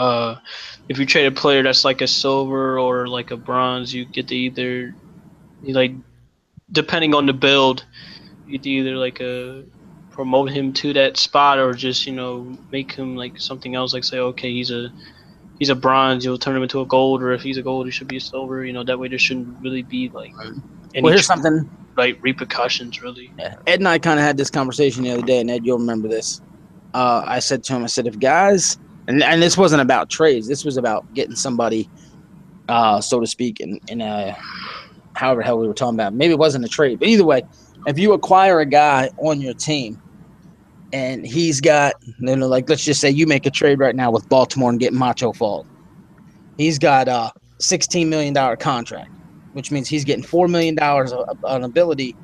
S3: if you trade a player that's like a silver or like a bronze, you get to either depending on the build, you get to either promote him to that spot or just make him like something else, like say okay he's a bronze, you'll turn him into a gold, or if he's a gold he should be a silver. That way there shouldn't really be
S1: here's something
S3: like repercussions really.
S1: Yeah. Ed and I kind of had this conversation the other day, and Ed, you'll remember this. I said to him, if guys, and this wasn't about trades, this was about getting somebody so to speak in however the hell we were talking about. Maybe it wasn't a trade, but either way, if you acquire a guy on your team and he's got, let's just say you make a trade right now with Baltimore and get Macho Fall. He's got a $16 million contract, which means he's getting $4 million on ability.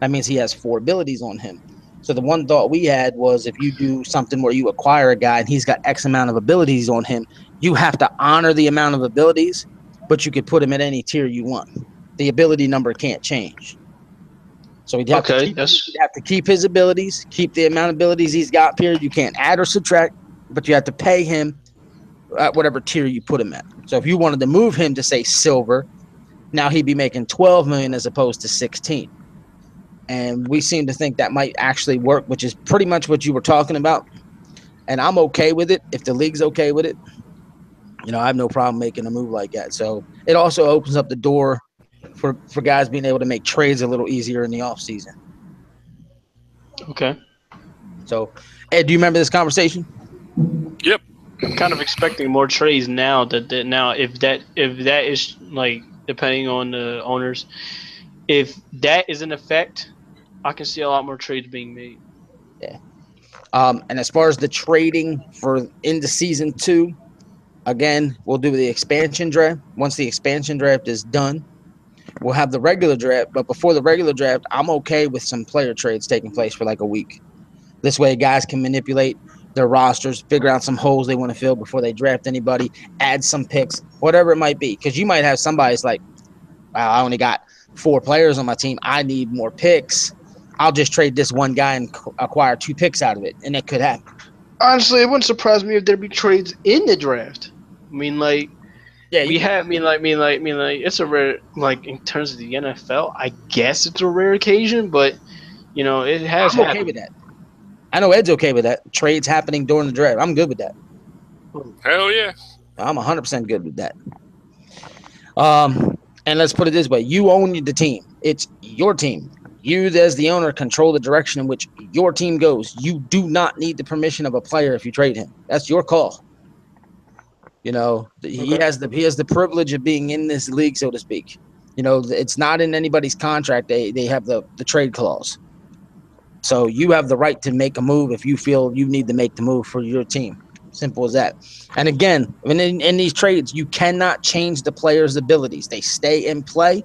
S1: That means he has 4 abilities on him. So the one thought we had was if you do something where you acquire a guy and he's got X amount of abilities on him, you have to honor the amount of abilities, but you could put him at any tier you want. The ability number can't change. So he'd have to keep his abilities, keep the amount of abilities he's got, period. You can't add or subtract, but you have to pay him at whatever tier you put him at. So if you wanted to move him to say silver, now he'd be making 12 million as opposed to 16. And we seem to think that might actually work, which is pretty much what you were talking about. And I'm okay with it if the league's okay with it. You know, I have no problem making a move like that. So it also opens up the door for guys being able to make trades a little easier in the offseason.
S3: Okay.
S1: So, Ed, do you remember this conversation?
S2: Yep.
S3: I'm kind of expecting more trades now. That now, if that is like depending on the owners, if that is in effect, I can see a lot more trades being made.
S1: Yeah. And as far as the trading for into season 2, again, we'll do the expansion draft. Once the expansion draft is done, we'll have the regular draft. But before the regular draft, I'm okay with some player trades taking place for like a week. This way, guys can manipulate their rosters, figure out some holes they want to fill before they draft anybody, add some picks, whatever it might be. Because you might have somebody's like, wow, I only got 4 players on my team. I need more picks. I'll just trade this one guy and acquire 2 picks out of it, and it could happen.
S3: Honestly, it wouldn't surprise me if there'd be trades in the draft. I mean, like,
S1: Yeah,
S3: we have. I mean, it's a rare. Like in terms of the NFL, I guess it's a rare occasion, but you know, it has.
S1: I'm okay with that. I know Ed's okay with that. Trades happening during the draft. I'm good with that.
S2: Hell yeah.
S1: I'm 100% good with that. And let's put it this way. You own the team. It's your team. You, as the owner, control the direction in which your team goes. You do not need the permission of a player if you trade him. That's your call. You know, he has the privilege of being in this league, so to speak. You know, it's not in anybody's contract. They have the trade clause. So you have the right to make a move if you feel you need to make the move for your team. Simple as that. And again, in these trades, you cannot change the player's abilities. They stay in play.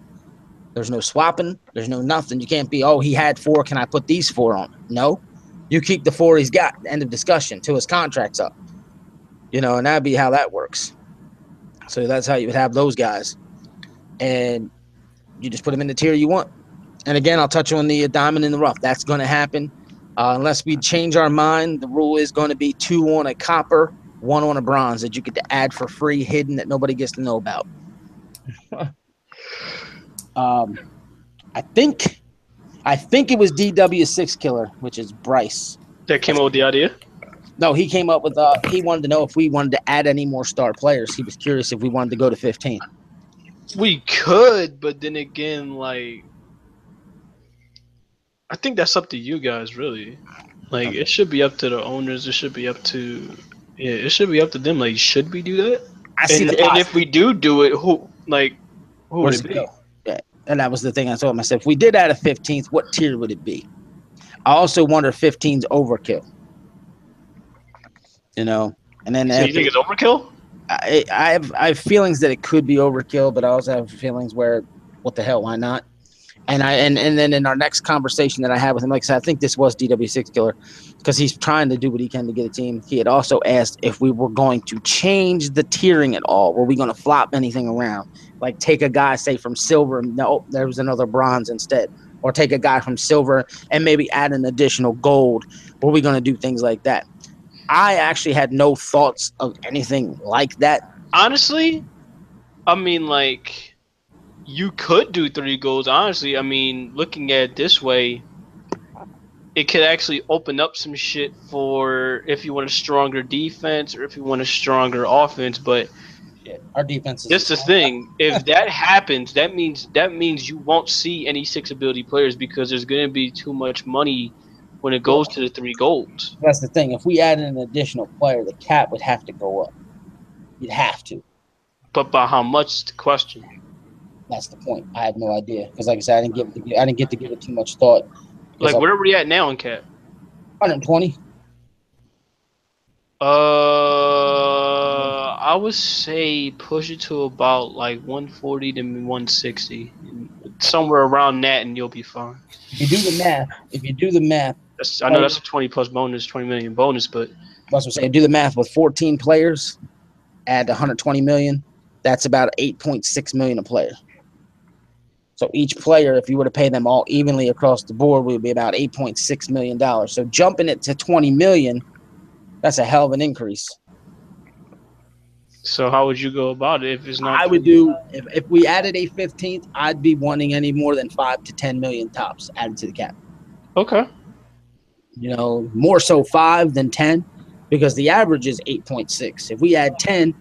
S1: There's no swapping. There's no nothing. You can't be, oh, he had 4. Can I put these 4 on? No. You keep the 4 he's got. End of discussion till his contract's up. You know, and that'd be how that works. So that's how you would have those guys. And you just put them in the tier you want. And again, I'll touch on the diamond in the rough. That's going to happen. Unless we change our mind, the rule is going to be 2 on a copper, 1 on a bronze that you get to add for free, hidden, that nobody gets to know about. I think it was DW6 Killer, which is Bryce.
S3: That came up with the idea?
S1: No, he came up with he wanted to know if we wanted to add any more star players. He was curious if we wanted to go to 15.
S3: We could, but then again, like, I think that's up to you guys, really. Like, it should be up to the owners. It should be up to it should be up to them. Like, should we do that? And if we do it, who would it be?
S1: Go? Yeah. And that was the thing I told myself. If we did add a 15th, what tier would it be? I also wonder if 15's overkill. You know, and then
S3: so you think it's overkill?
S1: I have feelings that it could be overkill, but I also have feelings where, what the hell, why not? And then in our next conversation that I had with him, like I said, I think this was DW6 Killer, because he's trying to do what he can to get a team. He had also asked if we were going to change the tiering at all. Were we going to flop anything around? Like take a guy, say, from silver, no, there was another bronze instead. Or take a guy from silver and maybe add an additional gold. Were we going to do things like that? I actually had no thoughts of anything like that.
S3: Honestly, I mean, like, you could do 3 goals. Honestly, I mean, looking at it this way, it could actually open up some shit for if you want a stronger defense or if you want a stronger offense. But
S1: our defense is
S3: just the thing. If that happens, that means you won't see any 6 ability players because there's going to be too much money when it goes to the 3 golds.
S1: That's the thing. If we added an additional player, the cap would have to go up. You'd have to.
S3: But by how much is the question?
S1: That's the point. I have no idea because, like I said, I didn't get to give it too much thought.
S3: Like, where are we at now in cap?
S1: 120.
S3: I would say push it to about like 140 to 160, somewhere around that, and you'll be fine.
S1: If you do the math,
S3: I know that's a 20 plus bonus, 20 million bonus, but
S1: that's what I'm saying. Do the math with 14 players, add 120 million. That's about 8.6 million a player. So each player, if you were to pay them all evenly across the board, would be about $8.6 million. So jumping it to 20 million, that's a hell of an increase.
S3: So how would you go about it if it's not?
S1: I would do if we added a 15th, I'd be wanting any more than 5 to 10 million tops added to the cap.
S3: Okay.
S1: More so 5 than 10 because the average is 8.6. If we add 10,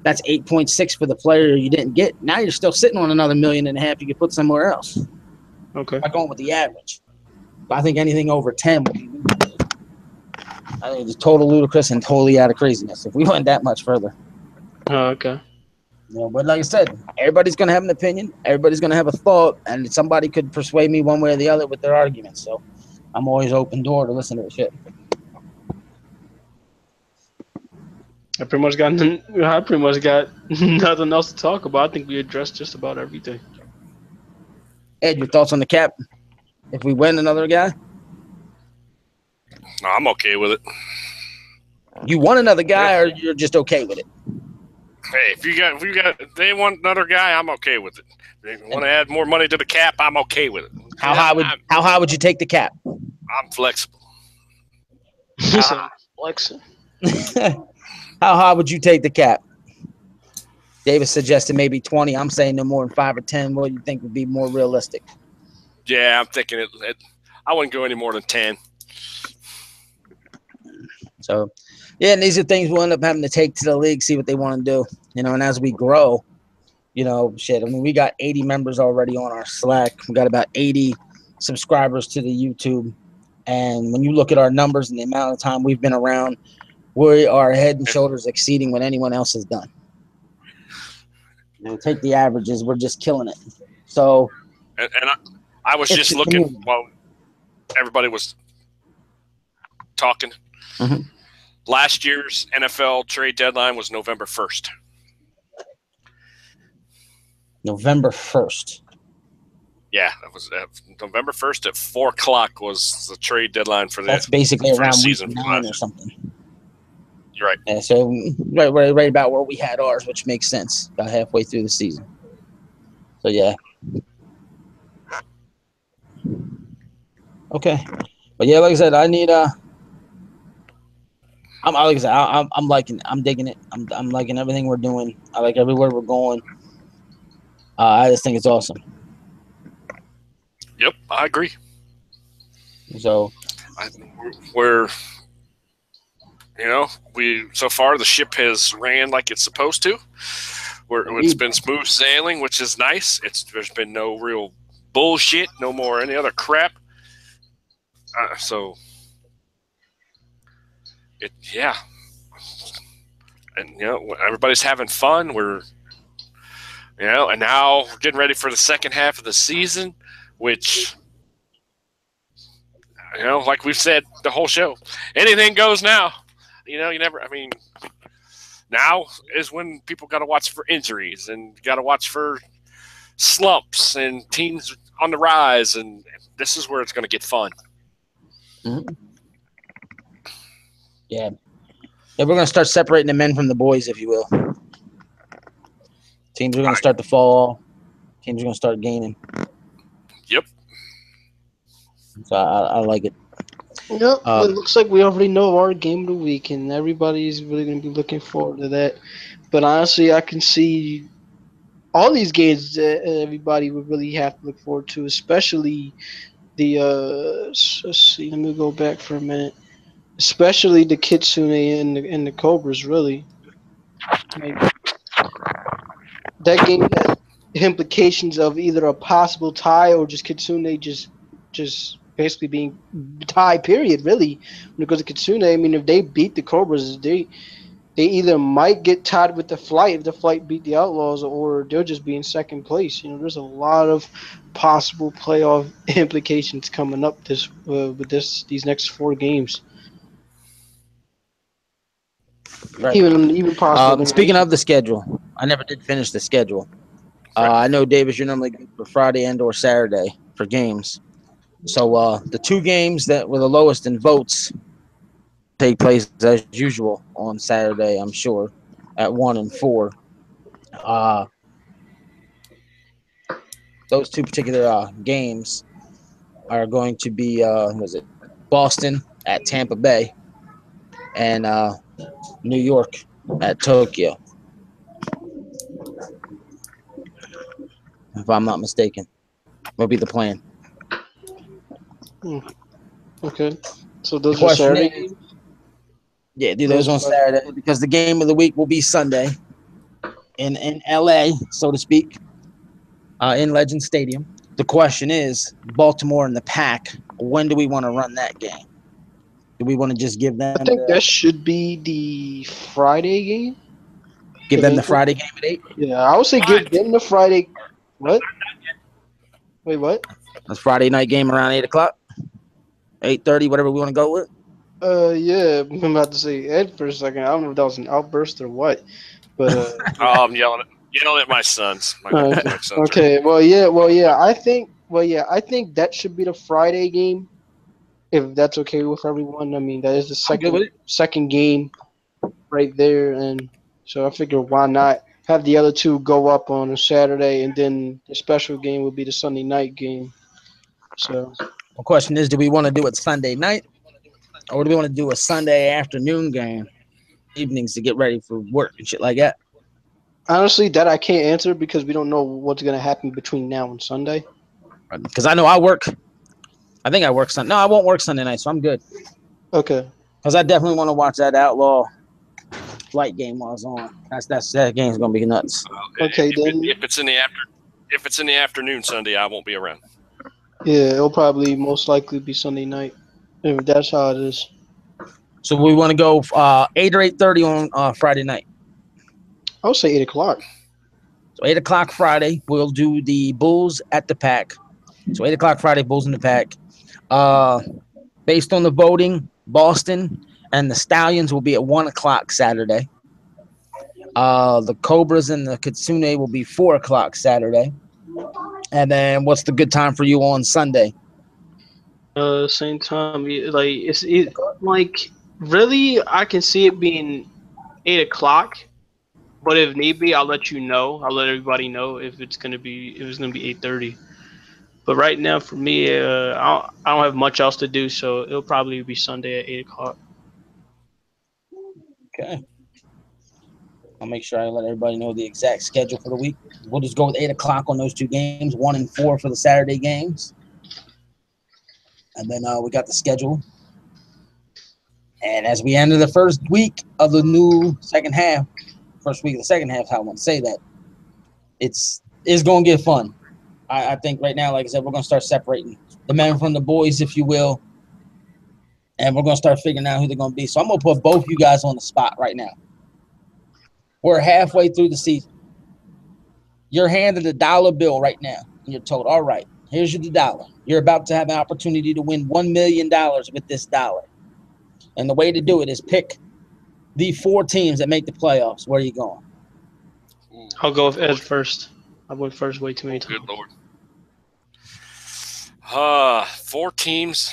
S1: that's 8.6 for the player you didn't get. Now you're still sitting on another $1.5 million you could put somewhere else.
S3: Okay.
S1: By going with the average. But I think anything over 10 would be ludicrous. I think it's total ludicrous and totally out of craziness if we went that much further.
S3: Okay.
S1: But like I said, everybody's going to have an opinion. Everybody's going to have a thought, and somebody could persuade me one way or the other with their arguments. So I'm always open door to listen to the shit.
S3: I pretty much got nothing else to talk about. I think we addressed just about everything.
S1: Ed, your thoughts on the cap? If we win another guy?
S2: No, I'm okay with it.
S1: You want another guy, or you're just okay with it?
S2: Hey, if they want another guy, I'm okay with it. If they want to add more money to the cap, I'm okay with it.
S1: How high would you take the cap?
S2: I'm flexible.
S3: Flexing.
S1: How high would you take the cap? Davis suggested maybe 20. I'm saying no more than 5 or 10. What do you think would be more realistic?
S2: Yeah, I'm thinking it. I wouldn't go any more than 10.
S1: So, yeah, and these are things we'll end up having to take to the league, see what they want to do. And as we grow, we got 80 members already on our Slack. We got about 80 subscribers to the YouTube. And when you look at our numbers and the amount of time we've been around, we are head and shoulders exceeding what anyone else has done. Take the averages. We're just killing it. So,
S2: and I was just looking while everybody was talking.
S1: Mm-hmm.
S2: Last year's NFL trade deadline was November 1st.
S1: November 1st.
S2: Yeah, that was November 1st at 4:00 was the trade deadline for
S1: That's basically around week 9 or something.
S2: You're right.
S1: Yeah, so right about where we had ours, which makes sense. About halfway through the season. So yeah. Okay, but yeah, like I said, I need I'm liking it. I'm digging it. I'm liking everything we're doing. I like everywhere we're going. I just think it's awesome.
S2: Yep, I agree.
S1: So
S2: we're so far the ship has ran like it's supposed to. It's been smooth sailing, which is nice. There's been no real bullshit, no more any other crap. And everybody's having fun. We're and now we're getting ready for the second half of the season, which like we've said the whole show, anything goes now. Now is when people got to watch for injuries and got to watch for slumps and teams on the rise, and this is where it's going to get fun.
S1: Mm-hmm. Yeah, we're going to start separating the men from the boys, if you will. Teams are going to start to fall. Teams are going to start gaining.
S2: Yep.
S1: So I like it.
S3: Yep. It looks like we already know our game of the week, and everybody's really going to be looking forward to that. But honestly, I can see all these games that everybody would really have to look forward to, especially the let's see, let me go back for a minute. Especially the Kitsune and the Cobras, really. That game has implications of either a possible tie or just Kitsune just basically being tie, period, really. When it goes to Kitsune, if they beat the Cobras, they either might get tied with the Flight if the Flight beat the Outlaws, or they'll just be in second place. There's a lot of possible playoff implications coming up with these next 4 games.
S1: Right.
S3: Even possible.
S1: Speaking of the schedule, I never did finish the schedule. I know, Davis, you're normally good for Friday and or Saturday for games. So the 2 games that were the lowest in votes take place as usual on Saturday, I'm sure, at 1 and 4. Those 2 particular games are going to be Boston at Tampa Bay and New York at Tokyo. if I'm not mistaken. Will be the plan.
S3: Okay. So those
S1: The
S3: are
S1: question
S3: Saturday
S1: is,
S3: games?
S1: yeah, do those on Saturday because the game of the week will be Sunday in LA, so to speak, in Legend Stadium. The question is, Baltimore and the Pack, when do we want to run that game? Do we want to just give
S3: I
S1: them
S3: think that should be the Friday game.
S1: the Friday game at 8?
S3: Yeah, I would say give them the Friday. What? Wait, what?
S1: That's Friday night game around 8 o'clock, 8:30, whatever we want to go with.
S3: Yeah, I'm about to say Ed for a second. I don't know if that was an outburst or what, but
S2: Oh, I'm yelling at my sons. My sons
S3: okay. Well, yeah. I think that should be the Friday game, if that's okay with everyone. I mean, that is the
S1: I'm good with it.
S3: second game right there, and so I figure why not have the other two go up on a Saturday, and then the special game would be the Sunday night game. So
S1: The question is, do we want to do it Sunday night, or do we want to do a Sunday afternoon game, evenings to get ready for work and shit like that?
S3: honestly, that I can't answer because we don't know what's gonna happen between now and Sunday.
S1: Because I know I work. I think I work Sunday. No, I won't work Sunday night, so I'm good.
S3: Okay.
S1: Because I definitely want to watch that Outlaw Flight game while it's on. That game's gonna be nuts.
S3: Okay, then.
S2: If it's in the afternoon Sunday, I won't be around.
S3: Yeah, it'll probably most likely be Sunday night, if that's how it is.
S1: So we want to go 8 or 8:30 on Friday night.
S3: I would say 8 o'clock.
S1: So 8 o'clock Friday, we'll do the Bulls at the Pack. So 8 o'clock Friday, Bulls in the Pack. Based on the voting, Boston and the Stallions will be at 1 o'clock Saturday. The Cobras and the Kitsune will be 4 o'clock Saturday. And then what's the good time for you on Sunday?
S3: Same time, like really, I can see it being 8 o'clock. But if need be, I'll let you know. I'll let everybody know if it's gonna be 8:30. But right now, for me, I don't have much else to do, so it'll probably be Sunday at 8 o'clock.
S1: Okay. I'll make sure I let everybody know the exact schedule for the week. We'll just go with 8 o'clock on those two games, 1 and 4 for the Saturday games. And then we got the schedule. And as we enter the first week of the new second half, first week of the second half, how I want to say that, it's going to get fun. I think right now, like I said, we're going to start separating the men from the boys, if you will. And we're going to start figuring out who they're going to be. So I'm going to put both you guys on the spot right now. We're halfway through the season. You're handed a dollar bill right now. And you're told, all right, here's your dollar. You're about to have an opportunity to win $1 million with this dollar. And the way to do it is pick the 4 teams that make the playoffs. Where are you going?
S3: I'll go with Ed first. I went first way too many times.
S2: Good Lord. 4 teams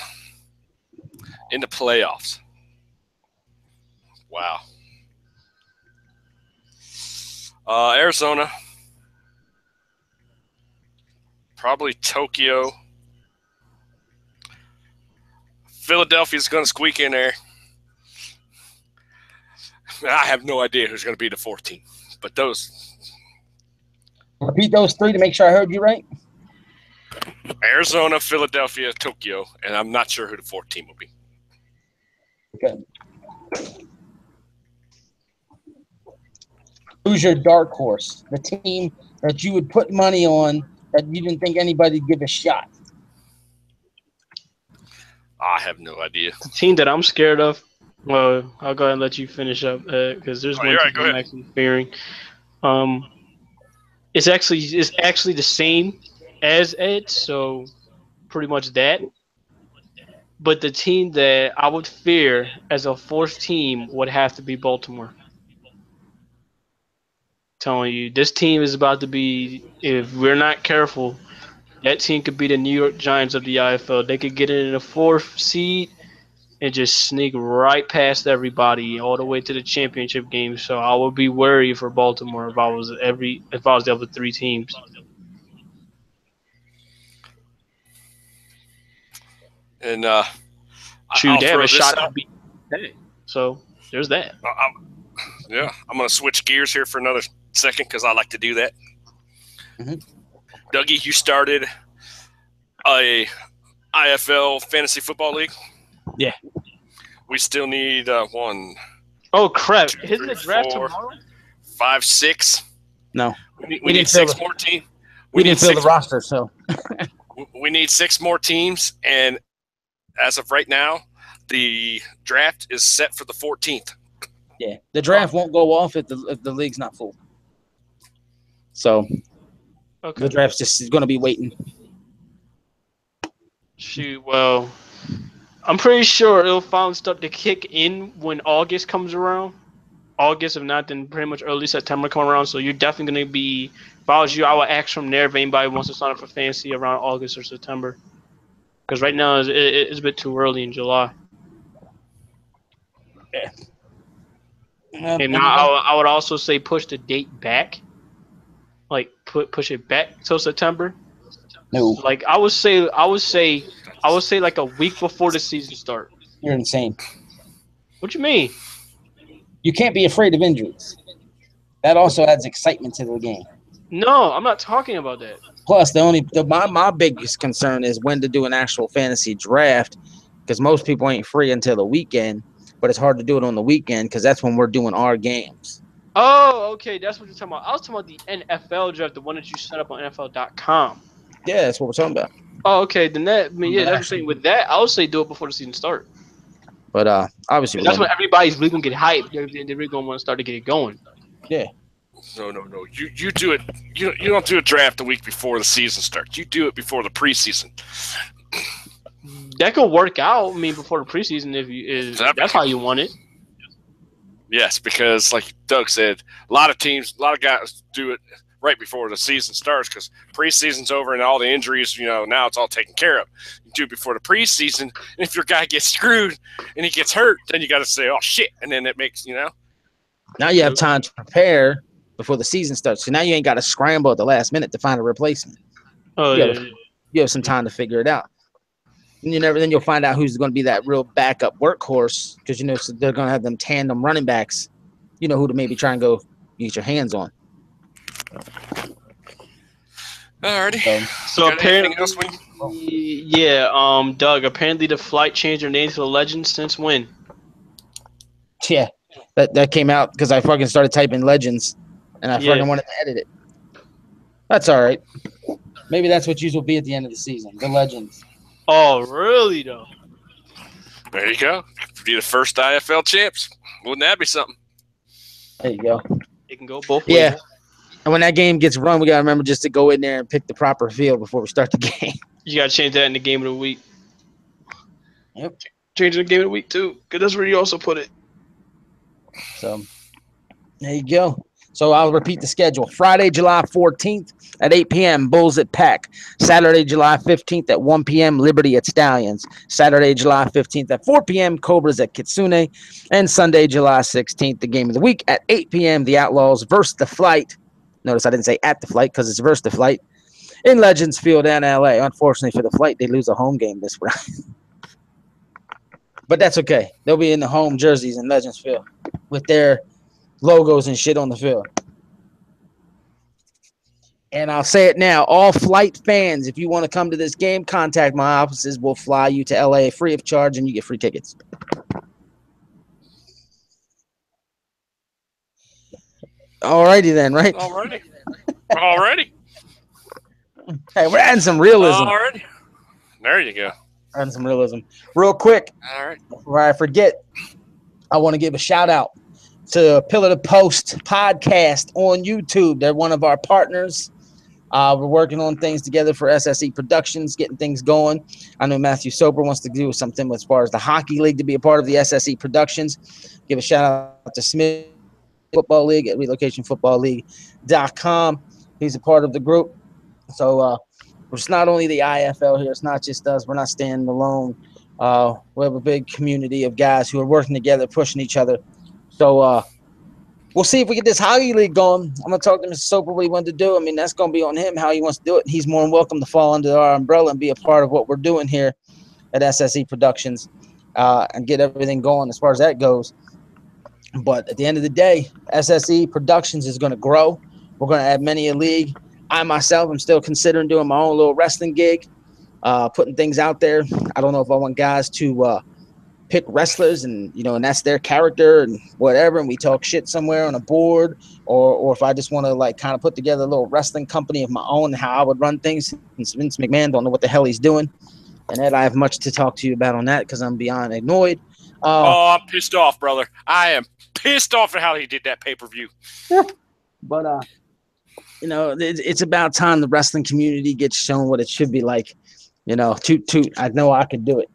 S2: in the playoffs. Wow. Arizona. Probably Tokyo. Philadelphia's going to squeak in there. I have no idea who's going to be the 4th team, but those.
S1: Repeat those 3 to make sure I heard you right.
S2: Arizona, Philadelphia, Tokyo, and I'm not sure who the 4th team will be.
S1: Okay. Who's your dark horse? The team that you would put money on that you didn't think anybody'd give a shot?
S2: I have no idea.
S3: The team that I'm scared of. Well, I'll go ahead and let you finish up because there's one team I'm actually fearing. It's actually the same as Ed, so pretty much that. But the team that I would fear as a 4th team would have to be Baltimore. Telling you, this team is about to be, if we're not careful, that team could be the New York Giants of the IFL. They could get in the 4th seed and just sneak right past everybody all the way to the championship game. So I would be worried for Baltimore if I was the other 3 teams.
S2: And
S3: shoot, they have a shot to beat. So there's that.
S2: I'm going to switch gears here for another second because I like to do that.
S1: Mm-hmm.
S2: Dougie, you started a IFL fantasy football league.
S1: Yeah.
S2: We still need 1,
S3: Oh crap!
S2: 2,
S3: Isn't
S2: 3,
S3: the draft
S2: 4,
S3: tomorrow?
S2: 5, 6.
S1: No.
S2: We need 6 more teams.
S1: We didn't fill the roster, so
S2: We need 6 more teams, and as of right now, the draft is set for the 14th.
S1: yeah, the draft won't go off if the league's not full. So the draft's just going to be waiting.
S3: Shoot, well, I'm pretty sure it'll finally start to kick in when August comes around. August, if not, then pretty much early September come around. So you're definitely going to be, if I was you, I would ask from there if anybody wants to sign up for fantasy around August or September. Because right now it's a bit too early in July.
S1: Yeah.
S3: And I would also say push the date back. Like push it back till September.
S1: No.
S3: Like I would say like a week before the season start.
S1: You're insane.
S3: What you mean?
S1: You can't be afraid of injuries. That also adds excitement to the game.
S3: No, I'm not talking about that.
S1: Plus, my biggest concern is when to do an actual fantasy draft, because most people ain't free until the weekend. But it's hard to do it on the weekend because that's when we're doing our games.
S3: Oh, okay, that's what you're talking about. I was talking about the NFL draft, the one that you set up on NFL.com.
S1: Yeah, that's what we're talking about.
S3: Oh, okay, then that's what I'm saying. With that, I would say do it before the season starts.
S1: But obviously,
S3: that's when everybody's really gonna get hyped. They're really gonna want to start to get it going.
S1: Yeah.
S2: No. You do it. You don't do a draft a week before the season starts. You do it before the preseason.
S3: That could work out. I mean, before the preseason, if that's how you want it.
S2: Yes, because like Doug said, a lot of guys do it right before the season starts because preseason's over and all the injuries, now it's all taken care of. You do it before the preseason, and if your guy gets screwed and he gets hurt, then you got to say, oh, shit, and then it makes,
S1: Now you have time to prepare before the season starts. So now you ain't got to scramble at the last minute to find a replacement.
S3: Oh,
S1: you have some time to figure it out. And then you'll find out who's going to be that real backup workhorse because so they're going to have them tandem running backs. You know who to maybe try and go get your hands on.
S2: Alrighty.
S3: So apparently, Doug. Apparently, the flight changed their name to the Legends since when?
S1: Yeah, that came out because I fucking started typing Legends, and I fucking wanted to edit it. That's all right. Maybe that's what yours will be at the end of the season. The Legends.
S3: Oh, really, though?
S2: There you go. Be the first IFL champs. Wouldn't that be something?
S1: There you go.
S3: It can go both ways.
S1: Yeah. And when that game gets run, we got to remember just to go in there and pick the proper field before we start the game.
S3: You got to change that in the game of the week.
S1: Yep.
S3: Change the game of the week, too, because that's where you also put it.
S1: So, there you go. So, I'll repeat the schedule. Friday, July 14th at 8 p.m., Bulls at Pack. Saturday, July 15th at 1 p.m., Liberty at Stallions. Saturday, July 15th at 4 p.m., Cobras at Kitsune. And Sunday, July 16th, the game of the week at 8 p.m., the Outlaws versus the Flight. Notice I didn't say at the Flight because it's versus the Flight in Legends Field in LA. Unfortunately for the Flight, they lose a home game this round. But that's okay. They'll be in the home jerseys in Legends Field with their logos and shit on the field. And I'll say it now. All Flight fans, if you want to come to this game, contact my offices. We'll fly you to LA free of charge and you get free tickets. Alrighty then, right?
S2: Alrighty.
S1: Hey, we're adding some realism.
S2: Alrighty. There you go.
S1: Adding some realism. Real quick,
S2: all right,
S1: before I forget, I want to give a shout out to Pillar to Post podcast on YouTube. They're one of our partners. We're working on things together for SSE Productions, getting things going. I know Matthew Soper wants to do something as far as the hockey league to be a part of the SSE Productions. Give a shout out to Smith Football League at relocationfootballleague.com. He's a part of the group. So it's not only the IFL here. It's not just us. We're not standing alone. We have a big community of guys who are working together, pushing each other. So we'll see if we get this hockey league going. I'm going to talk to Mr. Soper what he wanted to do. I mean, that's going to be on him, how he wants to do it. He's more than welcome to fall under our umbrella and be a part of what we're doing here at SSE Productions and get everything going as far as that goes. But at the end of the day, SSE Productions is going to grow. We're going to add many a league. I myself am still considering doing my own little wrestling gig, putting things out there. I don't know if I want guys to pick wrestlers and, you know, and that's their character and whatever, and we talk shit somewhere on a board, or if I just want to like kind of put together a little wrestling company of my own, how I would run things, since Vince McMahon don't know what the hell he's doing. And Ed, I have much to talk to you about on that because I'm beyond annoyed.
S2: I'm pissed off, brother. I am pissed off at how he did that pay-per-view.
S1: But you know, it's about time the wrestling community gets shown what it should be like. You know, I know I could do it.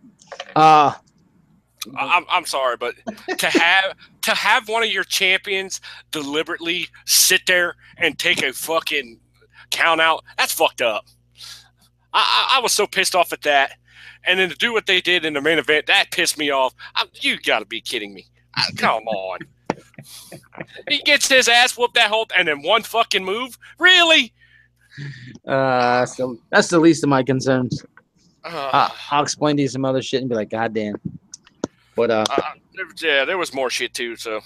S2: I'm sorry, but to have one of your champions deliberately sit there and take a fucking count out, that's fucked up. I was so pissed off at that. And then to do what they did in the main event, that pissed me off. You got to be kidding me. Come on. He gets his ass whooped that whole – and then one fucking move? Really?
S1: So that's the least of my concerns. I'll explain to you some other shit and be like, God damn. But
S2: yeah, there was more shit too. So,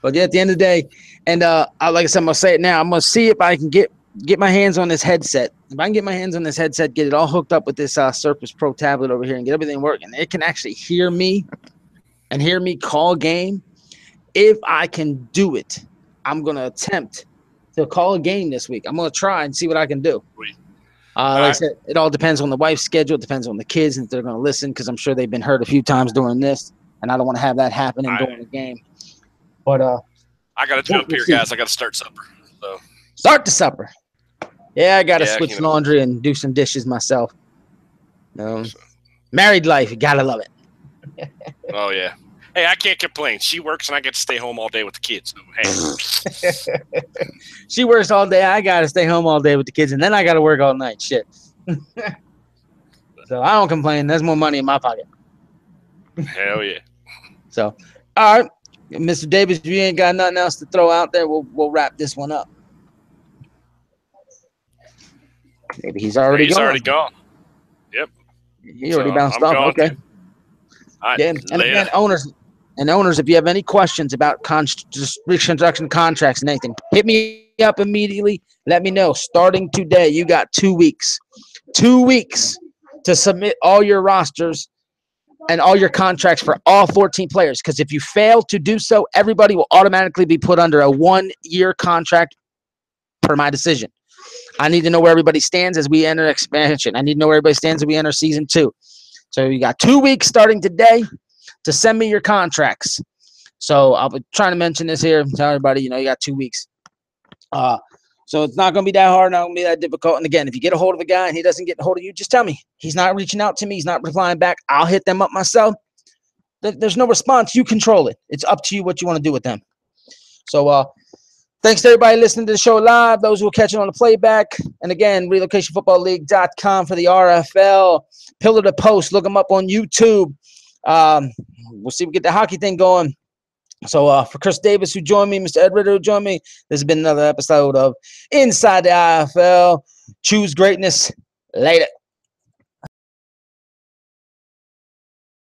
S1: but yeah, at the end of the day, and like I said, I'm gonna say it now. I'm gonna see if I can get my hands on this headset. If I can get my hands on this headset, get it all hooked up with this Surface Pro tablet over here, and get everything working, it can actually hear me and hear me call game. If I can do it, I'm gonna attempt to call a game this week. I'm gonna try and see what I can do. Like I said, it all depends on the wife's schedule. It depends on the kids and if they're going to listen, because I'm sure they've been hurt a few times during this, and I don't want to have that happening during the game. But
S2: I got to jump here, guys. I got to start supper. So
S1: start the supper. Yeah, I got to switch laundry and do some dishes myself. Married life, you got to love it.
S2: Oh, yeah. Hey, I can't complain. She works, and I get to stay home all day with the kids. So,
S1: hey. She works all day. I got to stay home all day with the kids, and then I got to work all night. Shit. So I don't complain. There's more money in my pocket.
S2: Hell yeah.
S1: So, all right, Mr. Davis, if you ain't got nothing else to throw out there, we'll wrap this one up. Maybe he's already gone.
S2: Yep.
S1: He already bounced off. Okay.
S2: Right,
S1: yeah, and again, owners, if you have any questions about reconstruction contracts and anything, hit me up immediately. Let me know. Starting today, you got 2 weeks. 2 weeks to submit all your rosters and all your contracts for all 14 players. Because if you fail to do so, everybody will automatically be put under a 1-year contract per my decision. I need to know where everybody stands as we enter expansion. I need to know where everybody stands as we enter season 2. So you got 2 weeks starting today to send me your contracts. So I'll be trying to mention this here. Tell everybody, you got 2 weeks. So it's not going to be that hard, not going to be that difficult. And again, if you get a hold of a guy and he doesn't get a hold of you, just tell me. He's not reaching out to me. He's not replying back. I'll hit them up myself. There's no response. You control it. It's up to you what you want to do with them. So thanks to everybody listening to the show live, those who will catch it on the playback. And again, relocationfootballleague.com for the RFL. Pillar to Post. Look them up on YouTube. We'll see if we get the hockey thing going. So for Chris Davis, who joined me, Mr. Ed Ritter, who joined me, this has been another episode of Inside the IFL. Choose greatness. Later.